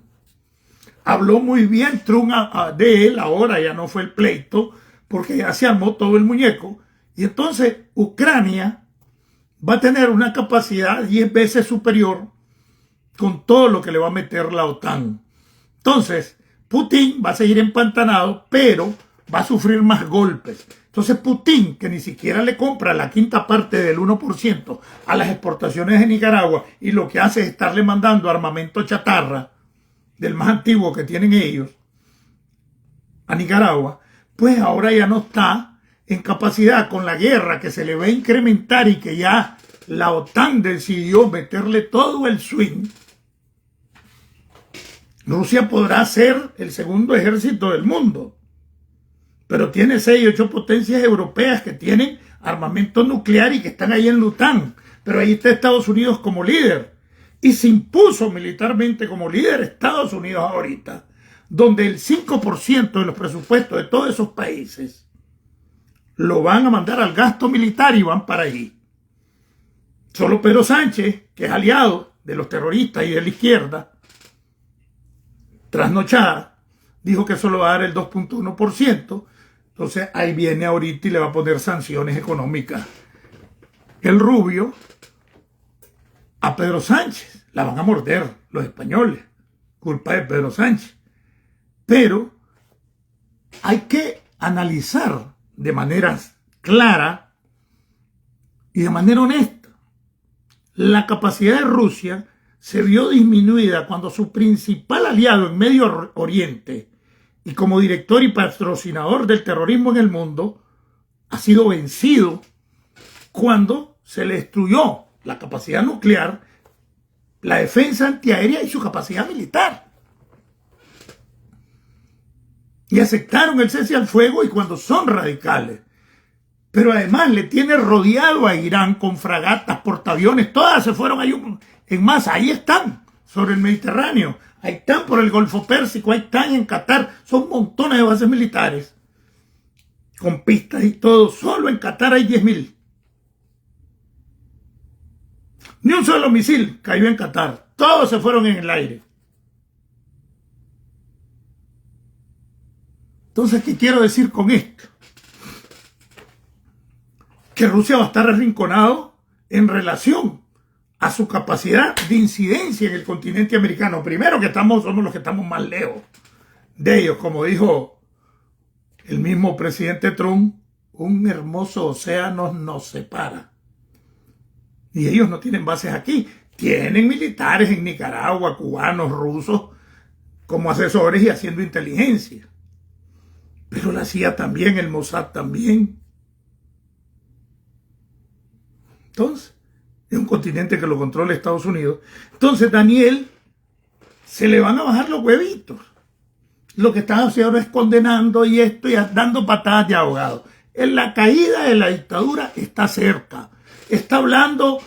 B: Habló muy bien Trump de él, ahora ya no fue el pleito, porque ya se armó todo el muñeco. Y entonces Ucrania va a tener una capacidad 10 veces superior con todo lo que le va a meter la OTAN. Entonces, Putin va a seguir empantanado, pero va a sufrir más golpes. Entonces Putin, que ni siquiera le compra la quinta parte del 1% a las exportaciones de Nicaragua y lo que hace es estarle mandando armamento chatarra del más antiguo que tienen ellos a Nicaragua, pues ahora ya no está en capacidad con la guerra que se le va a incrementar y que ya la OTAN decidió meterle todo el swing. Rusia podrá ser el segundo ejército del mundo, pero tiene 6 o 8 potencias europeas que tienen armamento nuclear y que están ahí en la OTAN. Pero ahí está Estados Unidos como líder. Y se impuso militarmente como líder Estados Unidos ahorita, donde el 5% de los presupuestos de todos esos países lo van a mandar al gasto militar y van para allí. Solo Pedro Sánchez, que es aliado de los terroristas y de la izquierda, trasnochada, dijo que solo va a dar el 2.1%. Entonces ahí viene ahorita y le va a poner sanciones económicas. El Rubio a Pedro Sánchez la van a morder los españoles, culpa de Pedro Sánchez. Pero hay que analizar de manera clara y de manera honesta. La capacidad de Rusia se vio disminuida cuando su principal aliado en Medio Oriente y como director y patrocinador del terrorismo en el mundo ha sido vencido cuando se le destruyó la capacidad nuclear, la defensa antiaérea y su capacidad militar. Y aceptaron el cese al fuego y cuando son radicales. Pero además le tiene rodeado a Irán con fragatas, portaaviones, todas se fueron ahí en masa. Ahí están, sobre el Mediterráneo. Ahí están por el Golfo Pérsico, ahí están en Qatar. Son montones de bases militares. Con pistas y todo. Solo en Qatar hay 10.000. Ni un solo misil cayó en Qatar. Todos se fueron en el aire. Entonces, ¿qué quiero decir con esto? Que Rusia va a estar arrinconado en relación a su capacidad de incidencia en el continente americano. Primero que somos los que estamos más lejos de ellos. Como dijo el mismo presidente Trump, un hermoso océano nos separa. Y ellos no tienen bases aquí. Tienen militares en Nicaragua, cubanos, rusos, como asesores y haciendo inteligencia. Pero la CIA también, el Mossad también. Entonces, es un continente que lo controla Estados Unidos. Entonces, Daniel, se le van a bajar los huevitos. Lo que están haciendo es condenando y esto y dando patadas de ahogado. En la caída de la dictadura está cerca. Está hablando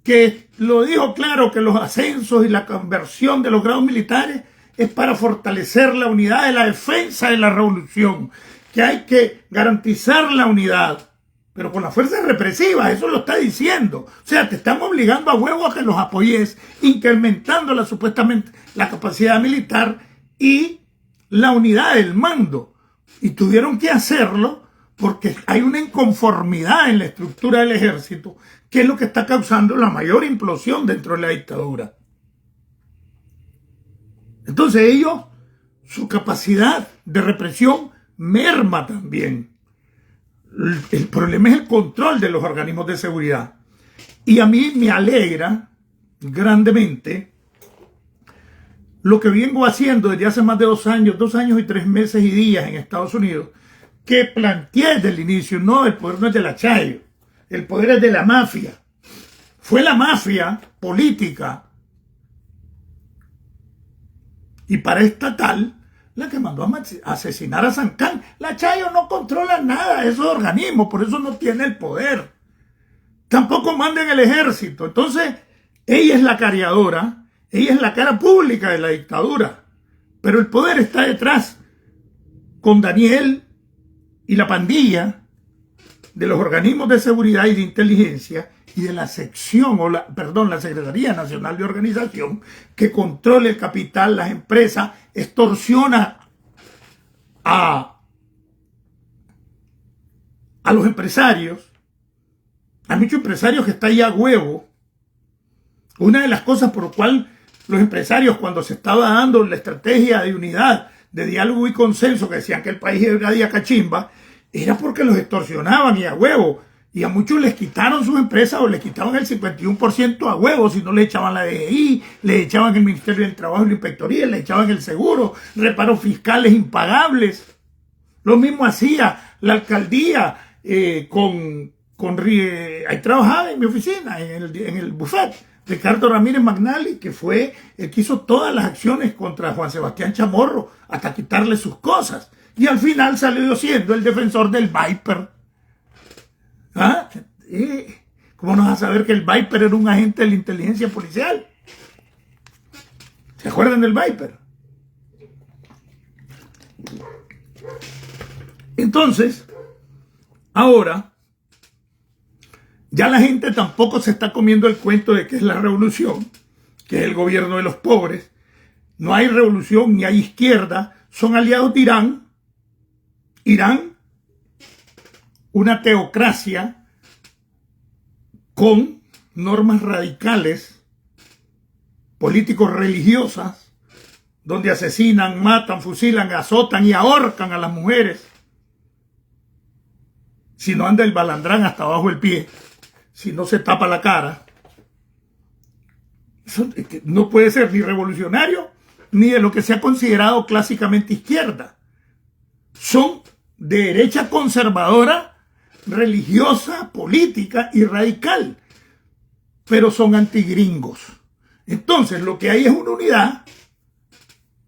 B: que, lo dijo claro, que los ascensos y la conversión de los grados militares es para fortalecer la unidad de la defensa de la revolución, que hay que garantizar la unidad, pero con las fuerzas represivas, eso lo está diciendo. O sea, te están obligando a huevo a que los apoyes, incrementando supuestamente la capacidad militar y la unidad del mando. Y tuvieron que hacerlo porque hay una inconformidad en la estructura del ejército, que es lo que está causando la mayor implosión dentro de la dictadura. Entonces ellos, su capacidad de represión merma también. El problema es el control de los organismos de seguridad. Y a mí me alegra grandemente lo que vengo haciendo desde hace más de 2 años, 2 años y 3 meses y días en Estados Unidos, que planteé desde el inicio. No, el poder no es de la Chayo, el poder es de la mafia. Fue la mafia política y paraestatal la que mandó a asesinar a Sankán. La Chayo no controla nada de esos organismos, por eso no tiene el poder. Tampoco manda en el ejército. Entonces, ella es la careadora, ella es la cara pública de la dictadura. Pero el poder está detrás, con Daniel y la pandilla de los organismos de seguridad y de inteligencia y de la sección, la Secretaría Nacional de Organización, que controla el capital, las empresas, extorsiona a los empresarios. Hay muchos empresarios que están ahí a huevo. Una de las cosas por lo cual los empresarios, cuando se estaba dando la estrategia de unidad, de diálogo y consenso, que decían que el país era de cachimba, era porque los extorsionaban y a huevo. Y a muchos les quitaron sus empresas o les quitaban el 51% a huevo, si no le echaban la DGI, le echaban el Ministerio del Trabajo y la Inspectoría, le echaban el seguro, reparos fiscales impagables. Lo mismo hacía la alcaldía ahí trabajaba en mi oficina, en el buffet, Ricardo Ramírez Magnali, que fue el que hizo todas las acciones contra Juan Sebastián Chamorro hasta quitarle sus cosas. Y al final salió siendo el defensor del Viper. ¿Ah? ¿Cómo no vas a saber que el Viper era un agente de la inteligencia policial? ¿Se acuerdan del Viper? Entonces, ahora, ya la gente tampoco se está comiendo el cuento de que es la revolución, que es el gobierno de los pobres. No hay revolución ni hay izquierda, son aliados de Irán. Irán, una teocracia con normas radicales, políticos religiosas, donde asesinan, matan, fusilan, azotan y ahorcan a las mujeres. Si no anda el balandrán hasta abajo del pie, si no se tapa la cara. Eso no puede ser ni revolucionario, ni de lo que se ha considerado clásicamente izquierda. Son de derecha conservadora, religiosa, política y radical, pero son antigringos. Entonces lo que hay es una unidad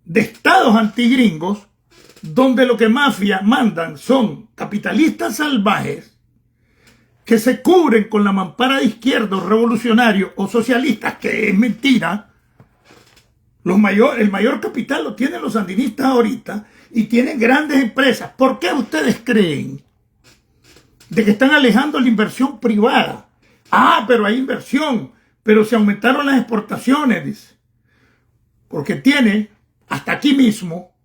B: de estados antigringos donde lo que mafia mandan son capitalistas salvajes que se cubren con la mampara de izquierdos revolucionarios o socialistas, que es mentira. El mayor capital lo tienen los sandinistas ahorita y tienen grandes empresas. ¿Por qué ustedes creen de que están alejando la inversión privada? Ah, pero hay inversión, pero se aumentaron las exportaciones, dice. Porque tiene, hasta aquí mismo,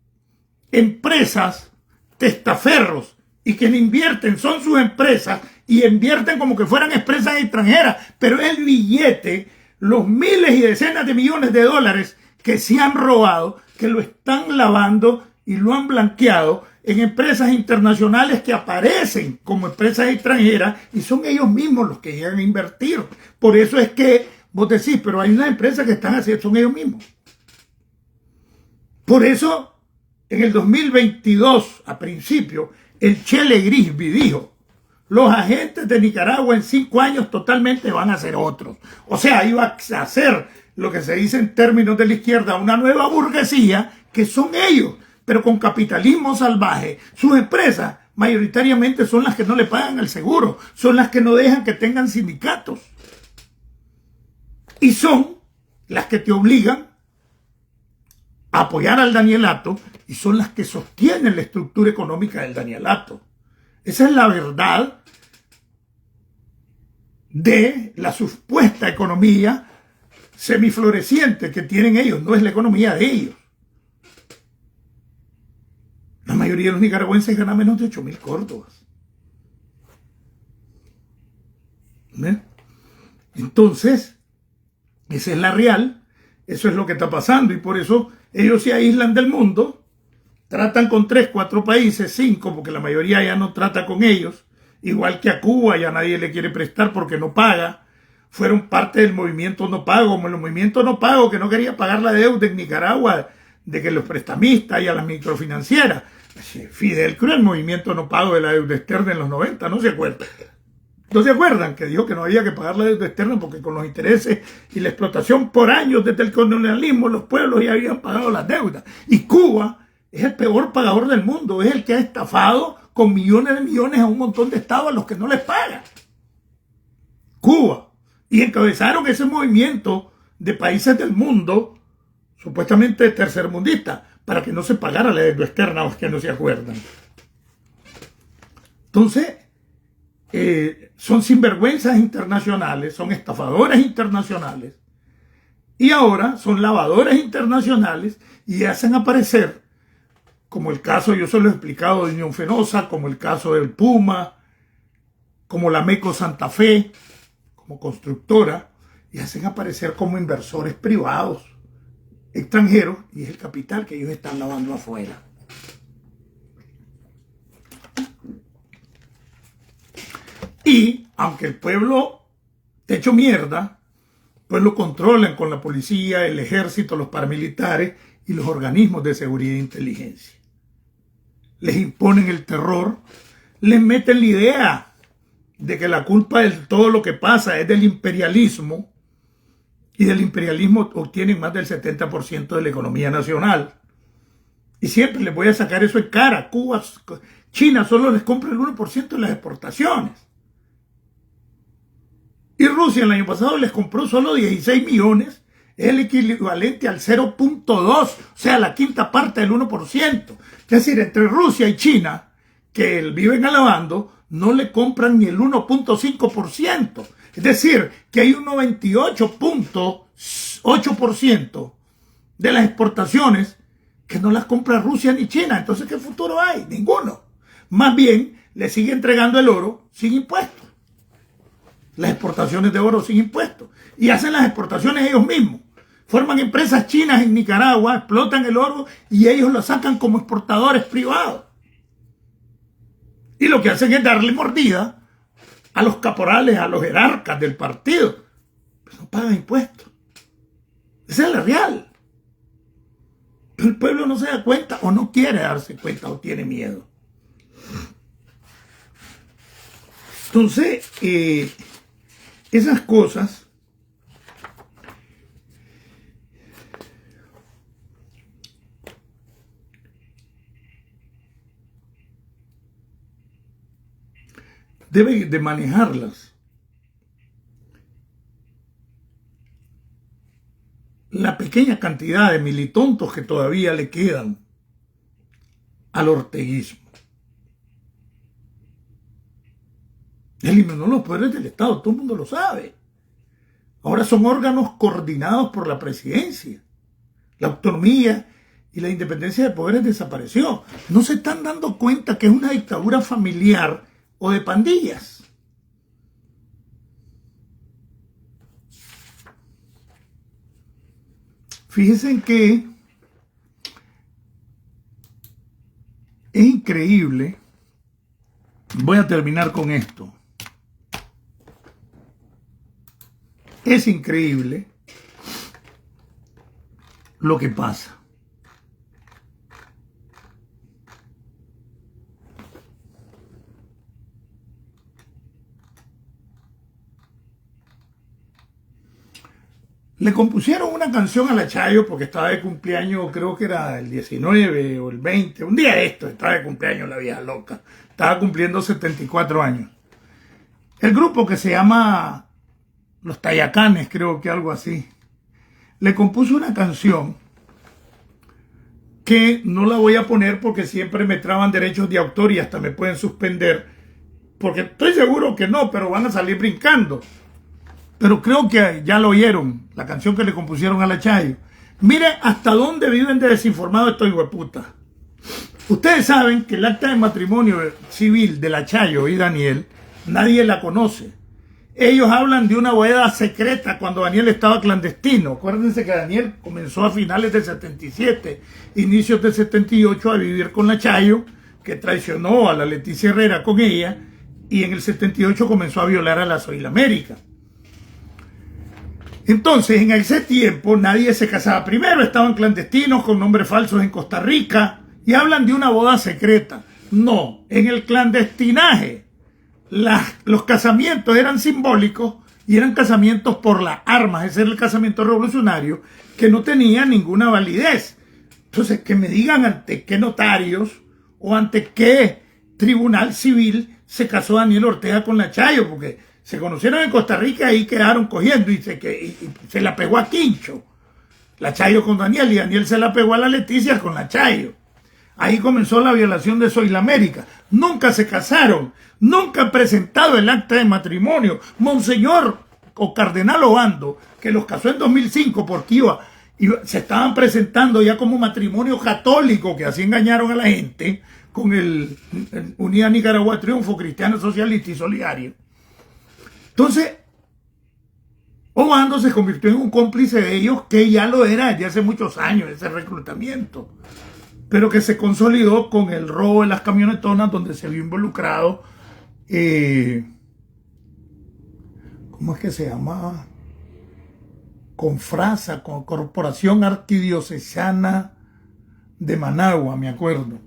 B: empresas testaferros y que le invierten, son sus empresas y invierten como que fueran empresas extranjeras, pero el billete, los miles y decenas de millones de dólares que se han robado, que lo están lavando y lo han blanqueado en empresas internacionales que aparecen como empresas extranjeras y son ellos mismos los que llegan a invertir. Por eso es que vos decís, pero hay unas empresas que están haciendo, son ellos mismos. Por eso, en el 2022, a principio, el Chele Grisby dijo, los agentes de Nicaragua en 5 años totalmente van a ser otros. O sea, iba a hacer lo que se dice en términos de la izquierda, una nueva burguesía, que son ellos, pero con capitalismo salvaje. Sus empresas mayoritariamente son las que no le pagan el seguro, son las que no dejan que tengan sindicatos. Y son las que te obligan a apoyar al Danielato y son las que sostienen la estructura económica del Danielato. Esa es la verdad de la supuesta economía semifloreciente que tienen ellos, no es la economía de ellos. La mayoría de los nicaragüenses ganan menos de 8.000 córdobas. ¿Ve? Entonces, esa es la real, eso es lo que está pasando y por eso ellos se aíslan del mundo, tratan con 3, 4 países, 5, porque la mayoría ya no trata con ellos, igual que a Cuba ya nadie le quiere prestar porque no paga, fueron parte del movimiento no pago, como el movimiento no pago que no quería pagar la deuda en Nicaragua, de que los prestamistas y a las microfinancieras, Fidel creó el movimiento no pago de la deuda externa en los 90, ¿no se acuerdan? ¿No se acuerdan? Que dijo que no había que pagar la deuda externa porque con los intereses y la explotación por años desde el colonialismo los pueblos ya habían pagado las deudas. Y Cuba es el peor pagador del mundo, es el que ha estafado con millones de millones a un montón de estados a los que no les pagan. Cuba. Y encabezaron ese movimiento de países del mundo supuestamente tercermundistas para que no se pagara la deuda externa, o es que no se acuerdan. Entonces, son sinvergüenzas internacionales, son estafadores internacionales, y ahora son lavadores internacionales y hacen aparecer, como el caso, yo se lo he explicado, de Unión Fenosa, como el caso del Puma, como la Meco Santa Fe, como constructora, y hacen aparecer como inversores privados extranjeros, y es el capital que ellos están lavando afuera. Y aunque el pueblo te hecho mierda, pues lo controlan con la policía, el ejército, los paramilitares y los organismos de seguridad e inteligencia. Les imponen el terror, les meten la idea de que la culpa de todo lo que pasa es del imperialismo, y del imperialismo obtienen más del 70% de la economía nacional. Y siempre les voy a sacar eso en cara. Cuba, China solo les compra el 1% de las exportaciones. Y Rusia el año pasado les compró solo 16 millones, es el equivalente al 0.2, o sea, la quinta parte del 1%. Es decir, entre Rusia y China, que viven alabando, no le compran ni el 1.5%. Es decir, que hay un 98.8% de las exportaciones que no las compra Rusia ni China. Entonces, ¿qué futuro hay? Ninguno. Más bien, le sigue entregando el oro sin impuestos. Las exportaciones de oro sin impuestos. Y hacen las exportaciones ellos mismos. Forman empresas chinas en Nicaragua, explotan el oro y ellos lo sacan como exportadores privados. Y lo que hacen es darle mordida a los caporales, a los jerarcas del partido. Pues no pagan impuestos. Esa es la real. Pero el pueblo no se da cuenta, o no quiere darse cuenta, o tiene miedo. Entonces, esas cosas debe de manejarlas la pequeña cantidad de militontos que todavía le quedan al orteguismo. Eliminó los poderes del Estado, todo el mundo lo sabe. Ahora son órganos coordinados por la presidencia. La autonomía y la independencia de poderes desapareció. No se están dando cuenta que es una dictadura familiar o de pandillas. Fíjense que es increíble. Voy a terminar con esto. Es increíble lo que pasa. Le compusieron una canción a la Chayo porque estaba de cumpleaños, creo que era el 19 o el 20, un día de esto, estaba de cumpleaños la vieja loca. Estaba cumpliendo 74 años. El grupo, que se llama Los Tayacanes, creo que algo así, le compuso una canción que no la voy a poner porque siempre me traban derechos de autor y hasta me pueden suspender, porque estoy seguro que no, pero van a salir brincando. Pero creo que ya lo oyeron, la canción que le compusieron a la Chayo. Miren hasta dónde viven de desinformados estos hijueputas. Ustedes saben que el acta de matrimonio civil de la Chayo y Daniel, nadie la conoce. Ellos hablan de una boda secreta cuando Daniel estaba clandestino. Acuérdense que Daniel comenzó a finales del 77, inicios del 78 a vivir con la Chayo, que traicionó a la Leticia Herrera con ella, y en el 78 comenzó a violar a la Zoila América. Entonces, en ese tiempo nadie se casaba. Primero estaban clandestinos con nombres falsos en Costa Rica y hablan de una boda secreta. No, en el clandestinaje los casamientos eran simbólicos y eran casamientos por las armas. Ese era el casamiento revolucionario que no tenía ninguna validez. Entonces, que me digan ante qué notarios o ante qué tribunal civil se casó Daniel Ortega con la Chayo, porque se conocieron en Costa Rica y quedaron cogiendo y se la pegó a Quincho, la Chayo con Daniel, y Daniel se la pegó a la Leticia con la Chayo. Ahí comenzó la violación de Soylamérica. Nunca se casaron, nunca han presentado el acta de matrimonio. Monseñor o Cardenal Obando, que los casó en 2005 porque se estaban presentando ya como matrimonio católico, que así engañaron a la gente, con el Unidad Nicaragua Triunfo, Cristiano Socialista y Solidario. Entonces, Obando se convirtió en un cómplice de ellos, que ya lo era desde hace muchos años, ese reclutamiento, pero que se consolidó con el robo de las camionetonas, donde se vio involucrado, ¿cómo es que se llamaba? Confrasa, con Corporación Arquidiocesana de Managua, me acuerdo.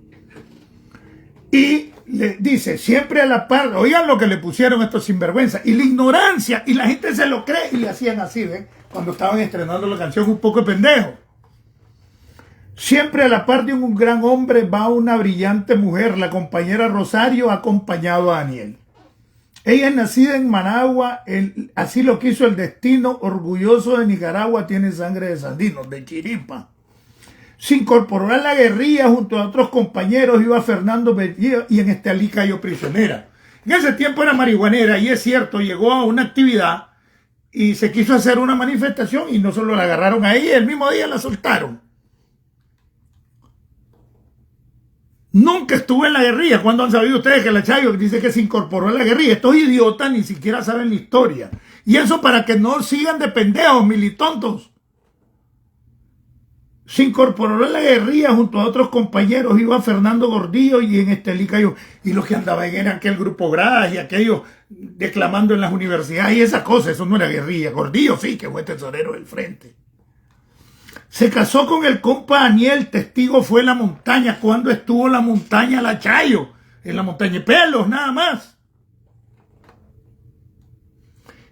B: Y le dice, siempre a la par, oigan lo que le pusieron estos sinvergüenzas, y la ignorancia, y la gente se lo cree, y le hacían así, ¿ven? Cuando estaban estrenando la canción Un poco de pendejo. Siempre a la par de un gran hombre va una brillante mujer, la compañera Rosario ha acompañado a Daniel. Ella es nacida en Managua, así lo quiso el destino, orgulloso de Nicaragua, tiene sangre de sandinos, de chiripa. Se incorporó a la guerrilla junto a otros compañeros, iba Fernando Bellido y en Estelí cayó prisionera. En ese tiempo era marihuanera y es cierto, llegó a una actividad y se quiso hacer una manifestación y no solo la agarraron a ella, el mismo día la soltaron. Nunca estuvo en la guerrilla. ¿Cuándo han sabido ustedes que la Chayo dice que se incorporó a la guerrilla? Estos idiotas ni siquiera saben la historia. Y eso para que no sigan de pendejos, militontos. Se incorporó a la guerrilla junto a otros compañeros, iba Fernando Gordillo y en Estelí cayó. Y los que andaban eran aquel grupo Gradas y aquellos declamando en las universidades y esas cosas. Eso no era guerrilla. Gordillo sí, que fue tesorero del frente. Se casó con el compa Daniel, testigo fue la montaña. ¿Cuándo estuvo la montaña la Chayo? En la montaña de Pelos, nada más.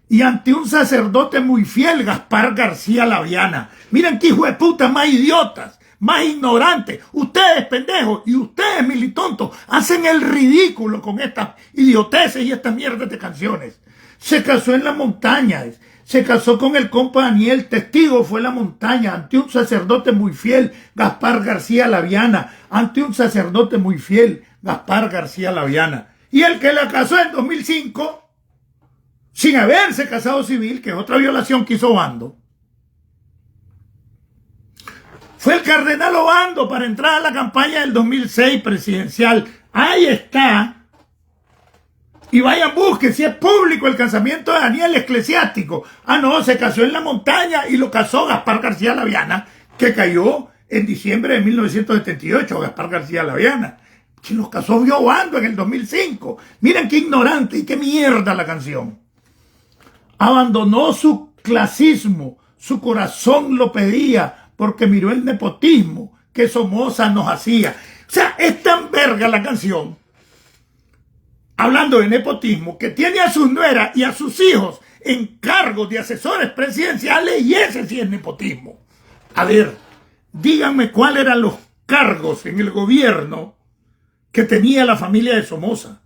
B: Y ante un sacerdote muy fiel, Gaspar García Laviana. Miren qué hijo de puta más idiotas, más ignorantes. Ustedes, pendejos, y ustedes, militontos, hacen el ridículo con estas idioteces y estas mierdas de canciones. Se casó en la montaña. Se casó con el compa Daniel, testigo fue la montaña, ante un sacerdote muy fiel, Gaspar García Laviana, ante un sacerdote muy fiel, Gaspar García Laviana. Y el que la casó en 2005, sin haberse casado civil, que es otra violación que hizo Obando, fue el cardenal Obando para entrar a la campaña del 2006 presidencial. Ahí está. Y vayan, busquen, si es público el casamiento de Daniel eclesiástico. Ah, no, se casó en la montaña y lo casó Gaspar García Laviana, que cayó en diciembre de 1978, Gaspar García Laviana. Que los casó Obando en el 2005. Miren qué ignorante y qué mierda la canción. Abandonó su clasismo, su corazón lo pedía, porque miró el nepotismo que Somoza nos hacía. O sea, es tan verga la canción, hablando de nepotismo, que tiene a sus nueras y a sus hijos en cargos de asesores presidenciales, y ese sí es nepotismo. A ver, díganme cuáles eran los cargos en el gobierno que tenía la familia de Somoza.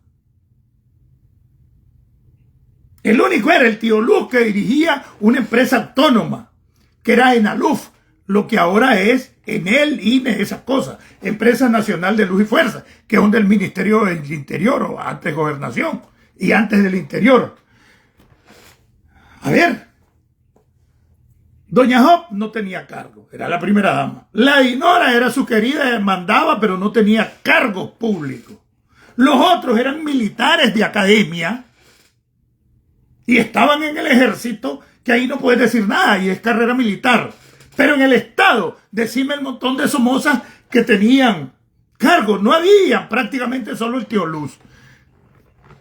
B: El único era el tío Luz, que dirigía una empresa autónoma, que era Enaluf, lo que ahora es Enel, INE, esas cosas. Empresa Nacional de Luz y Fuerza, que es del Ministerio del Interior, o antes Gobernación, y antes del Interior. A ver, doña Job no tenía cargo, era la primera dama. La Dinora era su querida, mandaba, pero no tenía cargos públicos. Los otros eran militares de academia y estaban en el ejército, que ahí no puedes decir nada, y es carrera militar. Pero en el Estado, decime el montón de Somozas que tenían cargos. No había, prácticamente solo el tío Luz,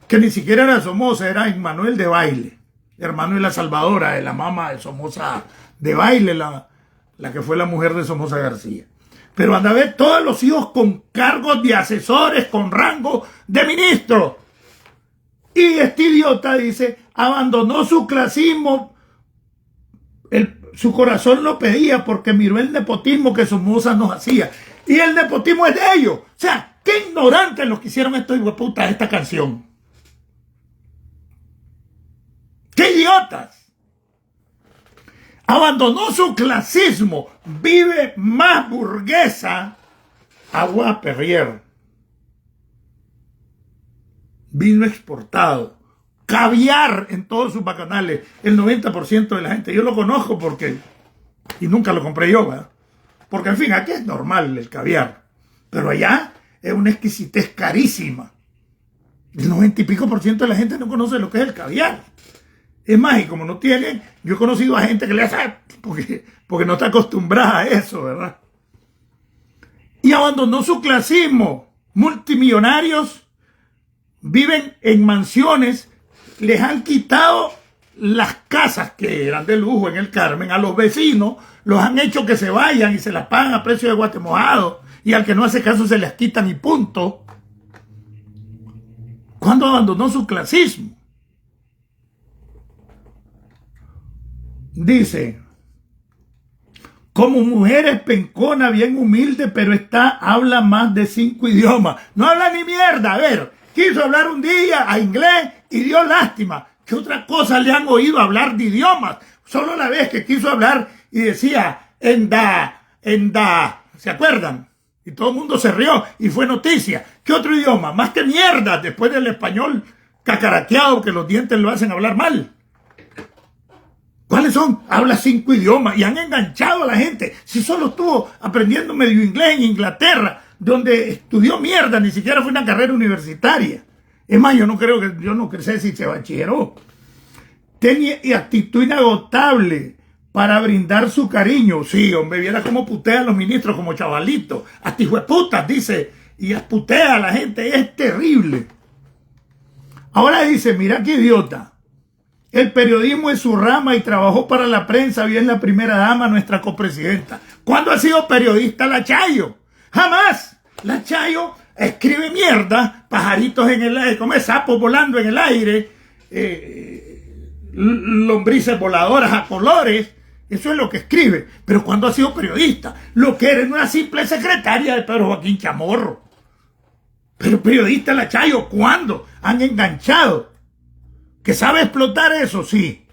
B: que ni siquiera era Somoza, era Emmanuel de Baile, hermano de la Salvadora, de la mamá de Somoza de Baile, la que fue la mujer de Somoza García. Pero anda a ver todos los hijos con cargos de asesores, con rango de ministro. Y este idiota dice, abandonó su clasismo, su corazón lo pedía porque miró el nepotismo que Somoza nos hacía. Y el nepotismo es de ellos. O sea, qué ignorantes los que hicieron estos hijueputas de esta canción. ¡Qué idiotas! Abandonó su clasismo, vive más burguesa agua Perrier, vino exportado, caviar en todos sus bacanales, el 90% de la gente. Yo lo conozco porque, y nunca lo compré yo, ¿verdad? Porque en fin, aquí es normal el caviar, pero allá es una exquisitez carísima. El 90 y pico por ciento de la gente no conoce lo que es el caviar. Es más, y como no tienen, yo he conocido a gente que le hace, porque no está acostumbrada a eso, ¿verdad? Y abandonó su clasismo. Multimillonarios viven en mansiones, les han quitado las casas que eran de lujo en el Carmen a los vecinos, los han hecho que se vayan y se las pagan a precio de guate mojado, y al que no hace caso se las quitan y punto. ¿Cuándo abandonó su clasismo? Dice, como mujer es pencona, bien humilde, pero habla más de 5 idiomas. No habla ni mierda. A ver, quiso hablar un día a inglés y dio lástima. ¿Qué otra cosa le han oído hablar de idiomas? Solo la vez que quiso hablar y decía, ¿se acuerdan? Y todo el mundo se rió y fue noticia. ¿Qué otro idioma? Más que mierda, después del español cacaraqueado que los dientes lo hacen hablar mal. ¿Cuáles son? Habla 5 idiomas y han enganchado a la gente. Si solo estuvo aprendiendo medio inglés en Inglaterra, donde estudió mierda, ni siquiera fue una carrera universitaria. Es más, yo no sé si se bachilleró. Tenía actitud inagotable para brindar su cariño. Sí, hombre, viera cómo putea a los ministros como chavalitos. Hasta hijueputas, dice, y putea a la gente. Es terrible. Ahora dice, mira qué idiota. El periodismo es su rama y trabajó para la prensa, bien la primera dama, nuestra copresidenta. ¿Cuándo ha sido periodista la Chayo? Jamás. La Chayo escribe mierda, pajaritos en el aire, come sapos volando en el aire, lombrices voladoras a colores. Eso es lo que escribe. Pero ¿cuándo ha sido periodista? Lo que era una simple secretaria de Pedro Joaquín Chamorro. Pero periodista la Chayo, ¿cuándo? Han enganchado. ¿Que sabe explotar eso? Sí.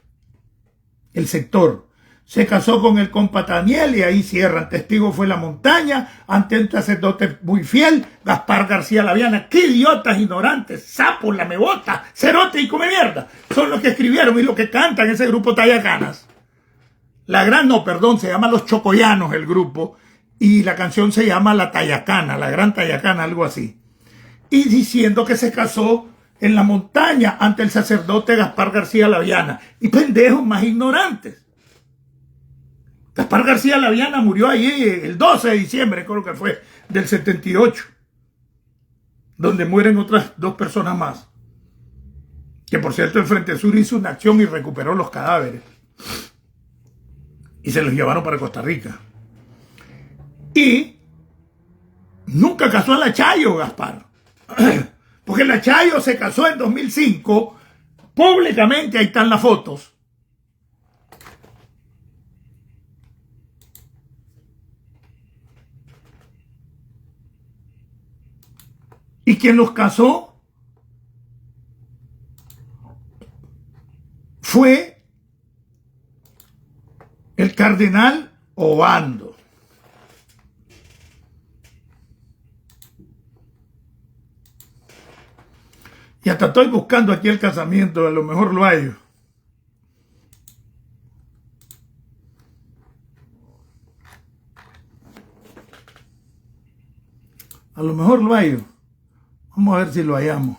B: El sector. Se casó con el compa Daniel y ahí cierran. Testigo fue la montaña, ante un sacerdote muy fiel, Gaspar García Laviana. ¡Qué idiotas, ignorantes, sapos, lamebotas, cerote y come mierda! Son los que escribieron y los que cantan ese grupo Tayacanas. Se llama Los Chocoyanos el grupo, y la canción se llama La Tayacana, la Gran Tayacana, algo así. Y diciendo que se casó en la montaña ante el sacerdote Gaspar García Laviana. Y pendejos más ignorantes. Gaspar García Laviana murió allí el 12 de diciembre, creo que fue, del 78. Donde mueren otras 2 personas más. Que por cierto el Frente Sur hizo una acción y recuperó los cadáveres. Y se los llevaron para Costa Rica. Y nunca casó a la Chayo, Gaspar. Porque la Chayo se casó en 2005, públicamente, ahí están las fotos. ¿Y quien los casó? Fue el cardenal Obando. Y hasta estoy buscando aquí el casamiento, a lo mejor lo hay. A lo mejor lo hay. Vamos a ver si lo hallamos.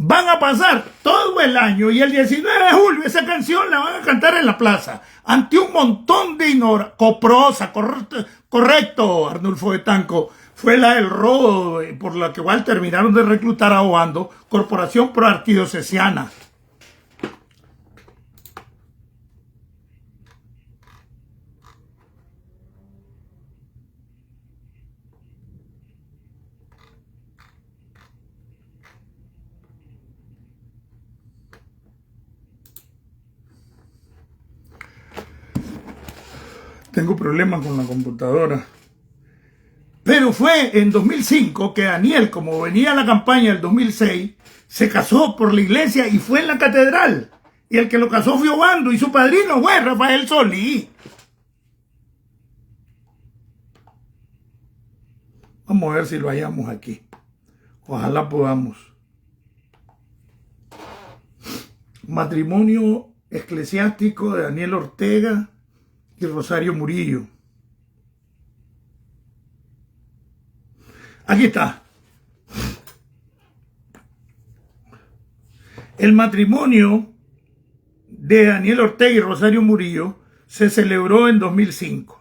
B: Van a pasar todo el año y el 19 de julio esa canción la van a cantar en la plaza ante un montón de coprosa, correcto, Arnulfo de Tanco. Fue la del robo por la que igual terminaron de reclutar a Obando, Corporación Proarquidiocesana. Tengo problemas con la computadora. Pero fue en 2005 que Daniel, como venía a la campaña del 2006, se casó por la iglesia y fue en la catedral. Y el que lo casó fue Obando y su padrino fue Rafael Solís. Vamos a ver si lo hallamos aquí. Ojalá podamos. Matrimonio eclesiástico de Daniel Ortega y Rosario Murillo. Aquí está. El matrimonio de Daniel Ortega y Rosario Murillo se celebró en 2005.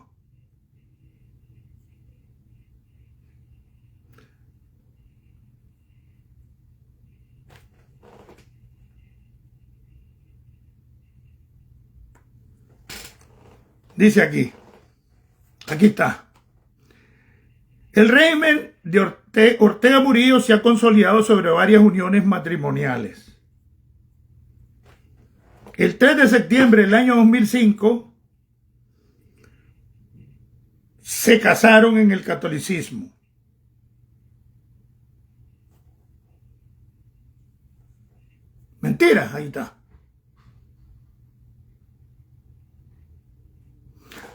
B: Dice aquí está. El régimen de Ortega Murillo se ha consolidado sobre varias uniones matrimoniales. El 3 de septiembre del año 2005 se casaron en el catolicismo. Mentira, ahí está.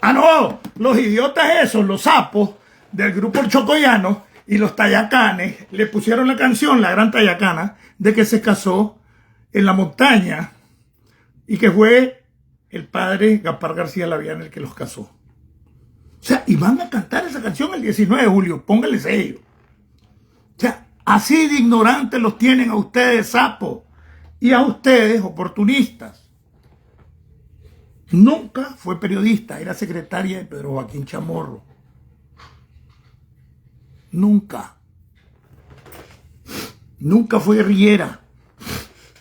B: Ah, no, los idiotas esos, los sapos del grupo El Chocoyano y los tayacanes le pusieron la canción, la gran tayacana, de que se casó en la montaña y que fue el padre Gaspar García Labián el que los casó. O sea, y van a cantar esa canción el 19 de julio, pónganle sello. O sea, así de ignorantes los tienen a ustedes, sapos, y a ustedes, oportunistas. Nunca fue periodista, era secretaria de Pedro Joaquín Chamorro. Nunca. Nunca fue guerrillera.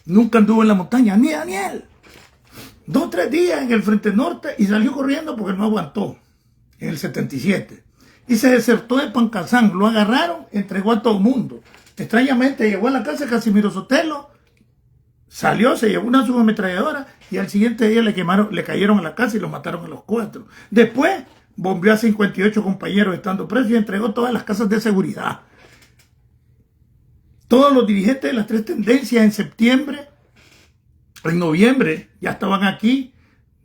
B: Nunca anduvo en la montaña, ni Daniel. 2 o 3 días en el Frente Norte y salió corriendo porque no aguantó en el 77. Y se desertó de Pancasán, lo agarraron, entregó a todo el mundo. Extrañamente llegó a la casa de Casimiro Sotelo, salió, se llevó una subametralladora y al siguiente día le cayeron a la casa y lo mataron a los 4. Después bombeó a 58 compañeros estando presos y entregó todas las casas de seguridad. Todos los dirigentes de las 3 tendencias en septiembre, en noviembre, ya estaban aquí,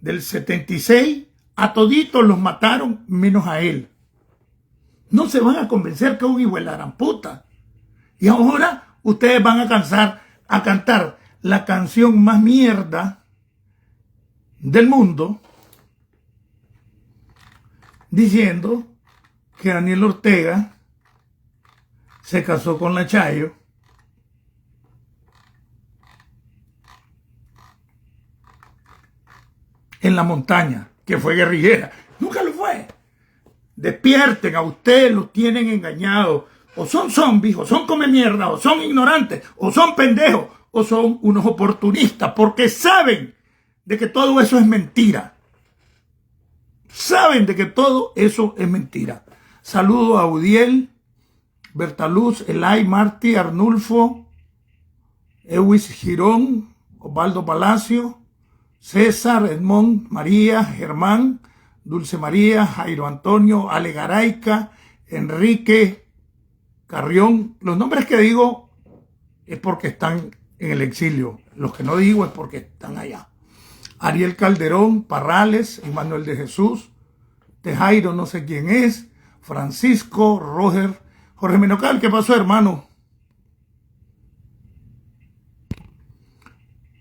B: del 76, a toditos los mataron, menos a él. No se van a convencer que es un hijo de la gran puta. Y ahora ustedes van a cantar la canción más mierda del mundo, diciendo que Daniel Ortega se casó con la Chayo en la montaña, que fue guerrillera. Nunca lo fue. Despierten, a ustedes los tienen engañados. O son zombies, o son come mierda, o son ignorantes, o son pendejos, o son unos oportunistas, porque saben de que todo eso es mentira. Saben de que todo eso es mentira. Saludo a Udiel, Bertaluz, Elay, Martí, Arnulfo, Ewis Girón, Osvaldo Palacio, César, Edmond, María, Germán, Dulce María, Jairo Antonio, Ale Garaica, Enrique, Carrión. Los nombres que digo es porque están en el exilio. Los que no digo es porque están allá. Ariel Calderón, Parrales, Emmanuel de Jesús, Tejairo, no sé quién es, Francisco, Roger, Jorge Menocal. ¿Qué pasó, hermano?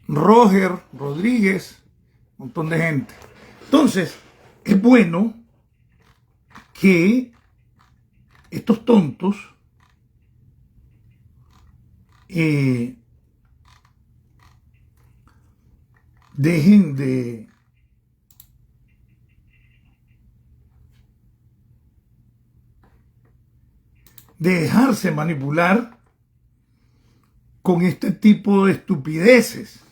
B: Roger, Rodríguez, un montón de gente. Entonces, es bueno que estos tontos dejen de dejarse manipular con este tipo de estupideces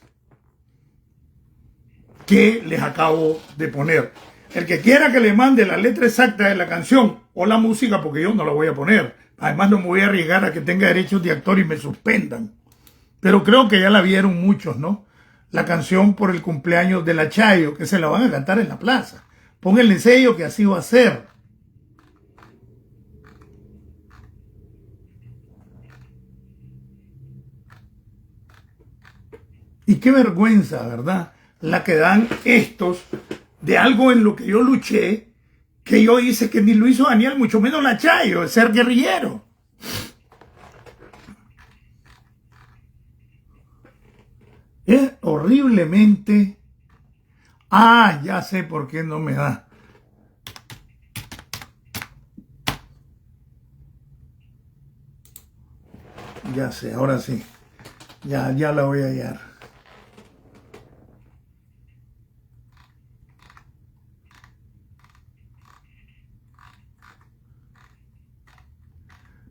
B: que les acabo de poner. El que quiera que le mande la letra exacta de la canción o la música, porque yo no la voy a poner. Además no me voy a arriesgar a que tenga derechos de autor y me suspendan. Pero creo que ya la vieron muchos, ¿no? La canción por el cumpleaños de la Chayo, que se la van a cantar en la plaza. Pónganle sello que así va a ser. Y qué vergüenza, ¿verdad? La que dan estos de algo en lo que yo luché, que yo hice, que ni lo hizo Daniel, mucho menos la Chayo, de ser guerrillero. Es horriblemente... Ah, ya sé por qué no me da. Ya sé, ahora sí. Ya la voy a hallar.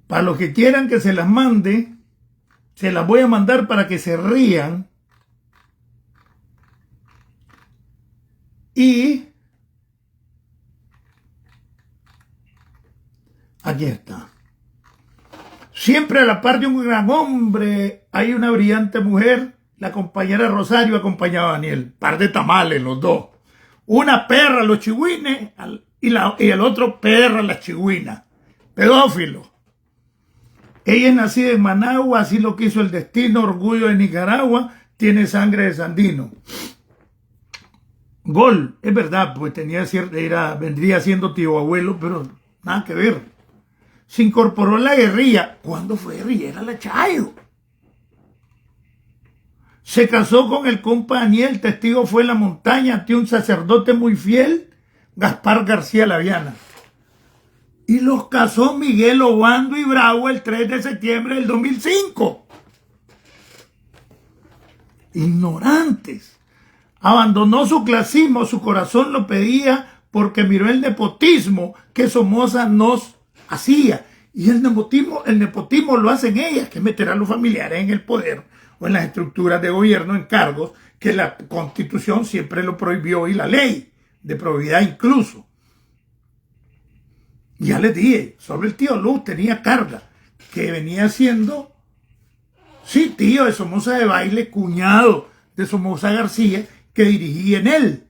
B: Para los que quieran que se las mande, se las voy a mandar para que se rían. Y aquí está. Siempre a la par de un gran hombre hay una brillante mujer. La compañera Rosario acompañaba a Daniel. Par de tamales los dos. Una perra a los chigüines y el otro perra a las chigüinas. Pedófilo. Ella es nacida en Managua, así lo quiso el destino, orgullo de Nicaragua, tiene sangre de sandino. Gol, es verdad, pues vendría siendo tío abuelo, pero nada que ver. Se incorporó a la guerrilla. ¿Cuándo fue guerrillera la Chayo? Se casó con el compa Daniel, testigo fue en la montaña ante un sacerdote muy fiel, Gaspar García Laviana. Y los casó Miguel Obando y Bravo el 3 de septiembre del 2005. Ignorantes. Abandonó su clasismo, su corazón lo pedía porque miró el nepotismo que Somoza nos hacía. Y el nepotismo lo hacen ellas, que meter a los familiares en el poder o en las estructuras de gobierno en cargos que la Constitución siempre lo prohibió y la ley de probidad incluso. Ya les dije, solo el tío Luz tenía carga, que venía siendo, sí, tío de Somoza de Baile, cuñado de Somoza García, que dirigía en él.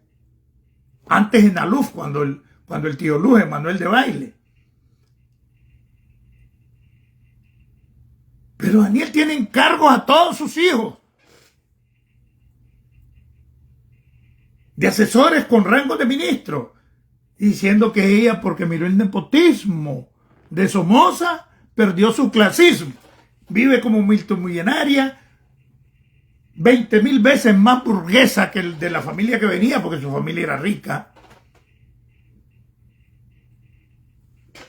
B: Antes en Aluf, cuando el tío Luz, Emanuel de Baile. Pero Daniel tiene encargos a todos sus hijos. De asesores con rango de ministro. Diciendo que ella, porque miró el nepotismo de Somoza, perdió su clasismo. Vive como multimillonaria, 20,000 veces más burguesa que el de la familia que venía, porque su familia era rica.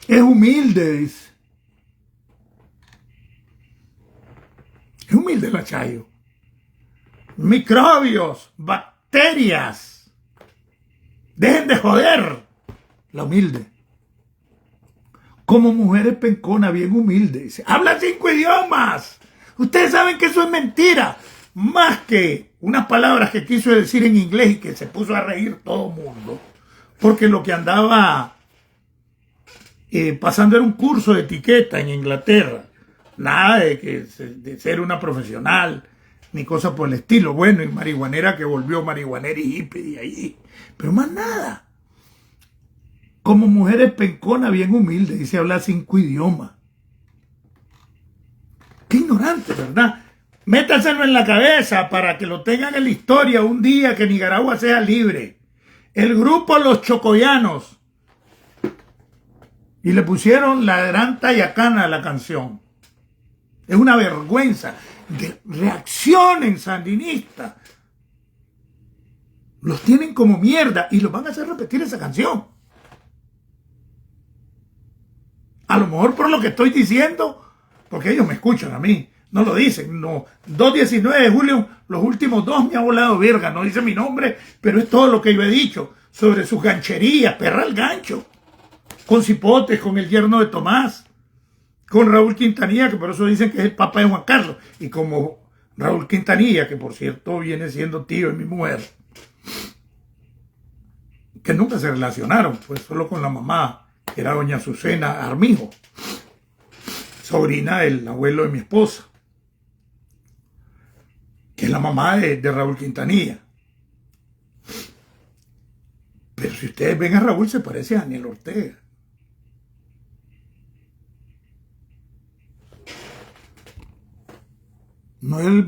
B: Es humilde, dice. Es humilde la Chayo. Microbios, bacterias. Dejen de joder. La humilde. Como mujer es pencona, bien humilde. Dice, habla 5 idiomas. Ustedes saben que eso es mentira. Más que unas palabras que quiso decir en inglés y que se puso a reír todo el mundo. Porque lo que andaba pasando era un curso de etiqueta en Inglaterra. Nada de ser una profesional, ni cosas por el estilo. Bueno, y marihuanera que volvió marihuanera y hippie de ahí. Pero más nada. Como mujer es pencona, bien humilde, dice hablar 5 idiomas. Qué ignorante, ¿verdad? Métaselo en la cabeza para que lo tengan en la historia un día que Nicaragua sea libre. El grupo Los Chocoyanos. Y le pusieron la gran Tayacana a la canción. Es una vergüenza. Reaccionen, sandinistas. Los tienen como mierda y los van a hacer repetir esa canción. A lo mejor por lo que estoy diciendo, porque ellos me escuchan a mí, no lo dicen, no. 2-19 de julio, los últimos 2 me ha volado verga, no dice mi nombre, pero es todo lo que yo he dicho sobre sus gancherías, perra al gancho, con Cipotes, con el yerno de Tomás, con Raúl Quintanilla, que por eso dicen que es el papá de Juan Carlos, y como Raúl Quintanilla, que por cierto viene siendo tío de mi mujer, que nunca se relacionaron, pues solo con la mamá, que era doña Azucena Armijo, sobrina del abuelo de mi esposa, que es la mamá de Raúl Quintanilla. Pero si ustedes ven a Raúl, se parece a Daniel Ortega. Noel,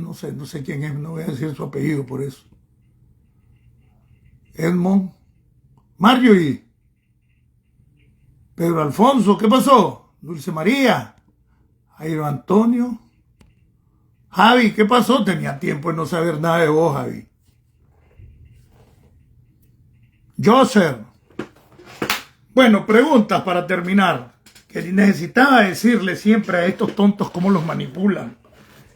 B: no sé quién es, no voy a decir su apellido por eso. Edmond, Marjorie, Pedro Alfonso, ¿qué pasó? Dulce María, Jairo Antonio, Javi, ¿qué pasó? Tenía tiempo de no saber nada de vos, Javi. Joseph. Bueno, preguntas para terminar. Que necesitaba decirle siempre a estos tontos cómo los manipulan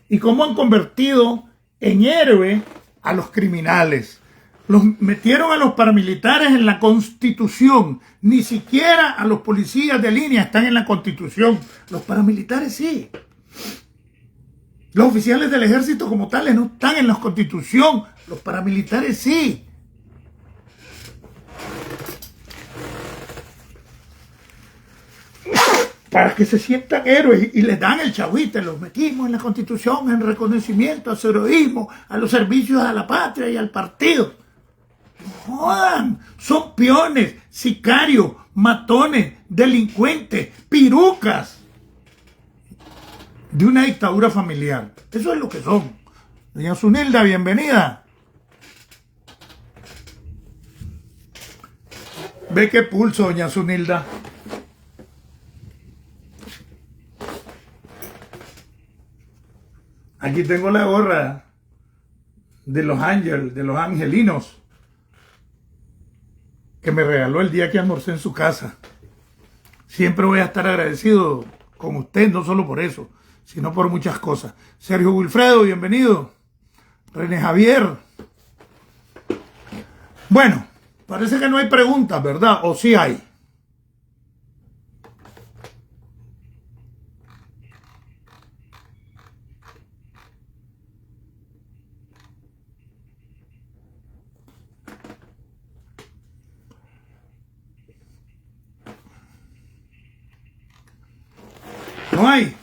B: y cómo han convertido en héroe a los criminales. Los metieron a los paramilitares en la Constitución. Ni siquiera a los policías de línea están en la Constitución. Los paramilitares sí. Los oficiales del ejército como tales no están en la Constitución. Los paramilitares sí. Para que se sientan héroes y les dan el chavite, los metimos en la Constitución en reconocimiento a su heroísmo, a los servicios a la patria y al partido. No jodan, son peones, sicarios, matones, delincuentes, pirucas de una dictadura familiar. Eso es lo que son. Doña Zunilda, bienvenida. Ve qué pulso, doña Zunilda. Aquí tengo la gorra de los angelinos, que me regaló el día que almorcé en su casa. Siempre voy a estar agradecido con usted, no solo por eso, sino por muchas cosas. Sergio Wilfredo, bienvenido. René Javier. Bueno, parece que no hay preguntas, ¿verdad? ¿O sí hay? No hay.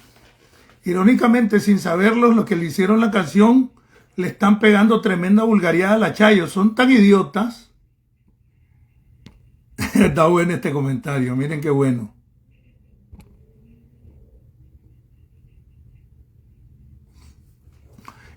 B: Irónicamente, sin saberlo, los que le hicieron la canción le están pegando tremenda vulgaridad a la Chayo. Son tan idiotas. Está bueno este comentario, miren qué bueno.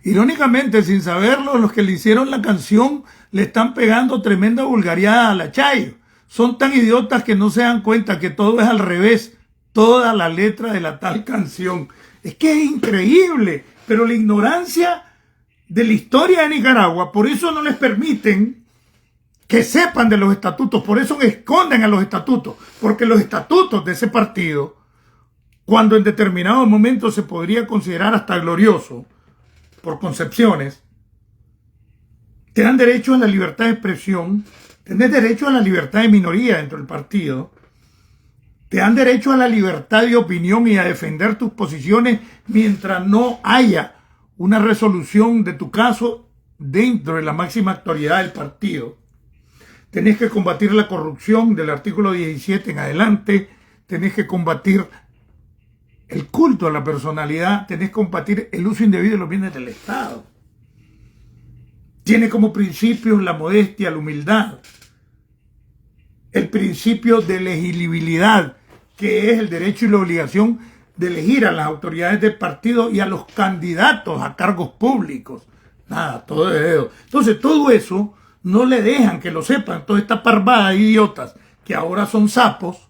B: Irónicamente, sin saberlo, los que le hicieron la canción le están pegando tremenda vulgaridad a la Chayo. Son tan idiotas que no se dan cuenta que todo es al revés. Toda la letra de la tal canción. Es que es increíble, pero la ignorancia de la historia de Nicaragua, por eso no les permiten que sepan de los estatutos, por eso esconden a los estatutos, porque los estatutos de ese partido, cuando en determinados momentos se podría considerar hasta glorioso, por concepciones, te dan derecho a la libertad de expresión, tenés derecho a la libertad de minoría dentro del partido, te dan derecho a la libertad de opinión y a defender tus posiciones mientras no haya una resolución de tu caso dentro de la máxima autoridad del partido. Tenés que combatir la corrupción del artículo 17 en adelante, tenés que combatir el culto a la personalidad, tenés que combatir el uso indebido de los bienes del Estado. Tiene como principios la modestia, la humildad, el principio de elegibilidad, que es el derecho y la obligación de elegir a las autoridades del partido y a los candidatos a cargos públicos. Nada, todo de dedo. Entonces, todo eso no le dejan que lo sepan, toda esta parvada de idiotas que ahora son sapos.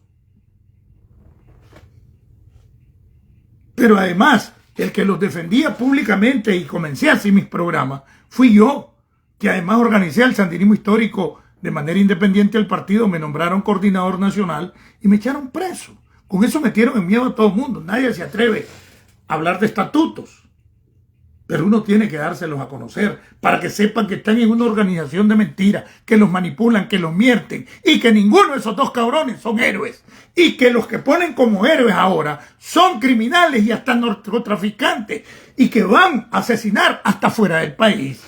B: Pero además, el que los defendía públicamente y comencé así mis programas, fui yo, que además organicé el sandinismo histórico de manera independiente del partido, me nombraron coordinador nacional y me echaron preso. Con eso metieron en miedo a todo el mundo. Nadie se atreve a hablar de estatutos. Pero uno tiene que dárselos a conocer para que sepan que están en una organización de mentiras, que los manipulan, que los mienten y que ninguno de esos dos cabrones son héroes. Y que los que ponen como héroes ahora son criminales y hasta narcotraficantes y que van a asesinar hasta fuera del país.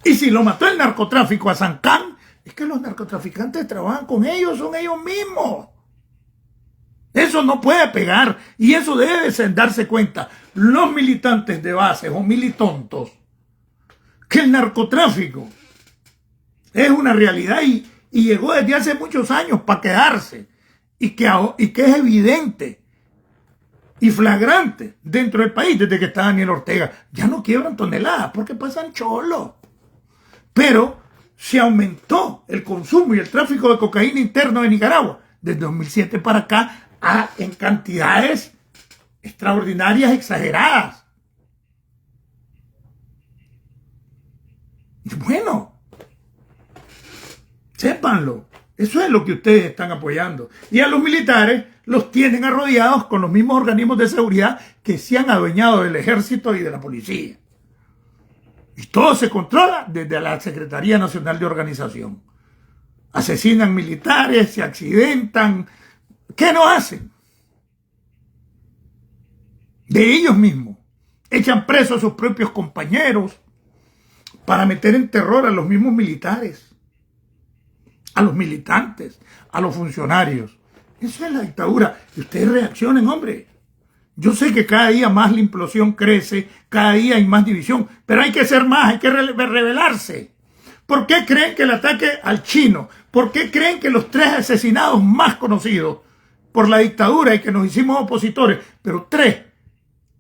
B: Y si lo mató el narcotráfico a Sancán, es que los narcotraficantes trabajan con ellos, son ellos mismos. Eso no puede pegar y eso debe darse cuenta los militantes de base o militontos que el narcotráfico Es una realidad y llegó desde hace muchos años para quedarse. Y que es evidente y flagrante dentro del país desde que está Daniel Ortega. Ya no quiebran toneladas porque pasan cholos. Pero se aumentó el consumo y el tráfico de cocaína interno de Nicaragua desde 2007 para acá en cantidades extraordinarias, exageradas. Y bueno, sépanlo. Eso es lo que ustedes están apoyando. Y a los militares los tienen arrodiados con los mismos organismos de seguridad que se han adueñado del ejército y de la policía. Y todo se controla desde la Secretaría Nacional de Organización. Asesinan militares, se accidentan. ¿Qué no hacen? De ellos mismos. Echan presos a sus propios compañeros para meter en terror a los mismos militares, a los militantes, a los funcionarios. Esa es la dictadura. Y ustedes reaccionen, hombre. Yo sé que cada día más la implosión crece, cada día hay más división, pero hay que ser más, hay que rebelarse. ¿Por qué creen que el ataque al chino? ¿Por qué creen que los 3 asesinados más conocidos por la dictadura y que nos hicimos opositores, pero 3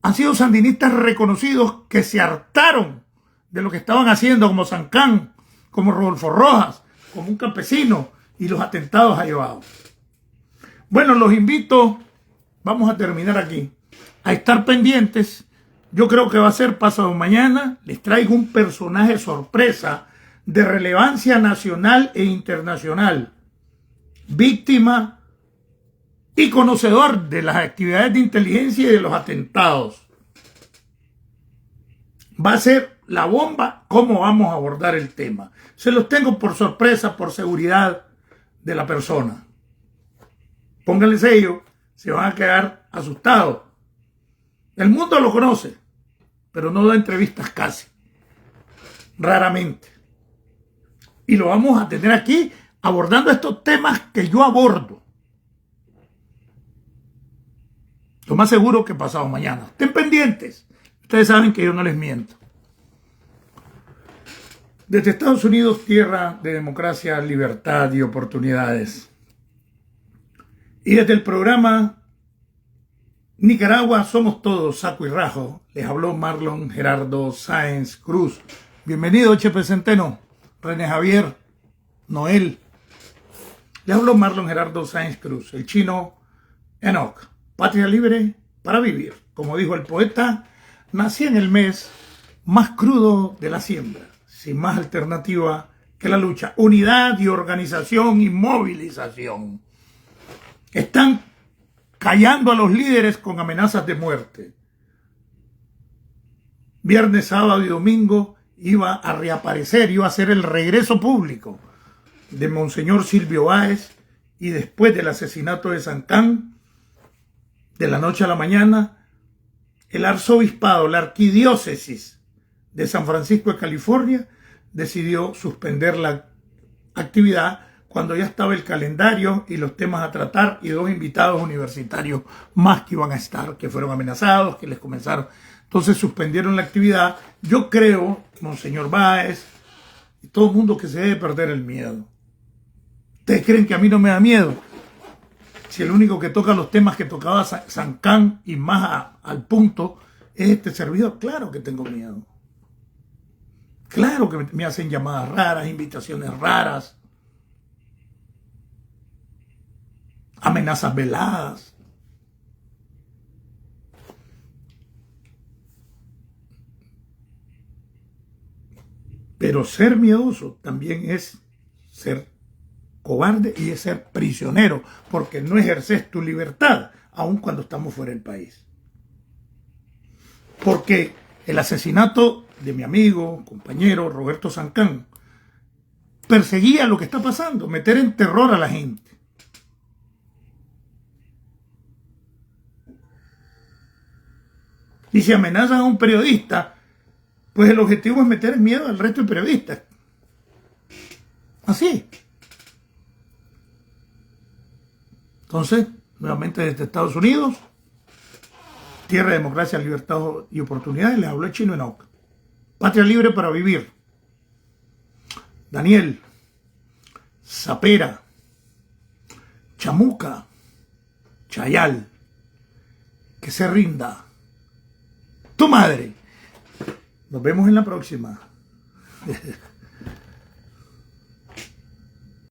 B: han sido sandinistas reconocidos que se hartaron de lo que estaban haciendo, como Sancán, como Rodolfo Rojas, como un campesino, y los atentados ha llevado? Bueno, los invito, vamos a terminar aquí, a estar pendientes. Yo creo que va a ser pasado mañana. Les traigo un personaje sorpresa de relevancia nacional e internacional, víctima y conocedor de las actividades de inteligencia y de los atentados. Va a ser la bomba cómo vamos a abordar el tema. Se los tengo por sorpresa, por seguridad de la persona. Pónganle sello, se van a quedar asustados. El mundo lo conoce, pero no da entrevistas casi, raramente. Y lo vamos a tener aquí abordando estos temas que yo abordo. Lo más seguro que pasado mañana. Estén pendientes. Ustedes saben que yo no les miento. Desde Estados Unidos, tierra de democracia, libertad y oportunidades. Y desde el programa Nicaragua Somos Todos, Saco y Rajo, les habló Marlon Gerardo Sáenz Cruz. Bienvenido, Chepe Centeno, René Javier, Noel. Les habló Marlon Gerardo Sáenz Cruz, el chino Enoch. Patria libre para vivir. Como dijo el poeta, nací en el mes más crudo de la siembra, sin más alternativa que la lucha. Unidad y organización y movilización. Están callando a los líderes con amenazas de muerte. Viernes, sábado y domingo iba a reaparecer, iba a ser el regreso público de Monseñor Silvio Báez, y después del asesinato de Sancán, de la noche a la mañana, el arzobispado, la arquidiócesis de San Francisco de California, decidió suspender la actividad cuando ya estaba el calendario y los temas a tratar y 2 invitados universitarios más que iban a estar, que fueron amenazados, que les comenzaron. Entonces suspendieron la actividad. Yo creo, Monseñor Báez y todo el mundo, que se debe perder el miedo. ¿Ustedes creen que a mí no me da miedo? Si el único que toca los temas que tocaba Sancán y más al punto es este servidor, claro que tengo miedo. Claro que me hacen llamadas raras, invitaciones raras, amenazas veladas. Pero ser miedoso también es ser cobarde y es ser prisionero, porque no ejerces tu libertad, aun cuando estamos fuera del país. Porque el asesinato de mi amigo, compañero Roberto Sancán, perseguía lo que está pasando, meter en terror a la gente. Y si amenazan a un periodista, pues el objetivo es meter miedo al resto de periodistas. Así. Entonces, nuevamente desde Estados Unidos, tierra de democracia, libertad y oportunidades, les habló el chino Enoch. Patria libre para vivir. Daniel, Zapera, Chamuca, Chayal, que se rinda tu madre. Nos vemos en la próxima.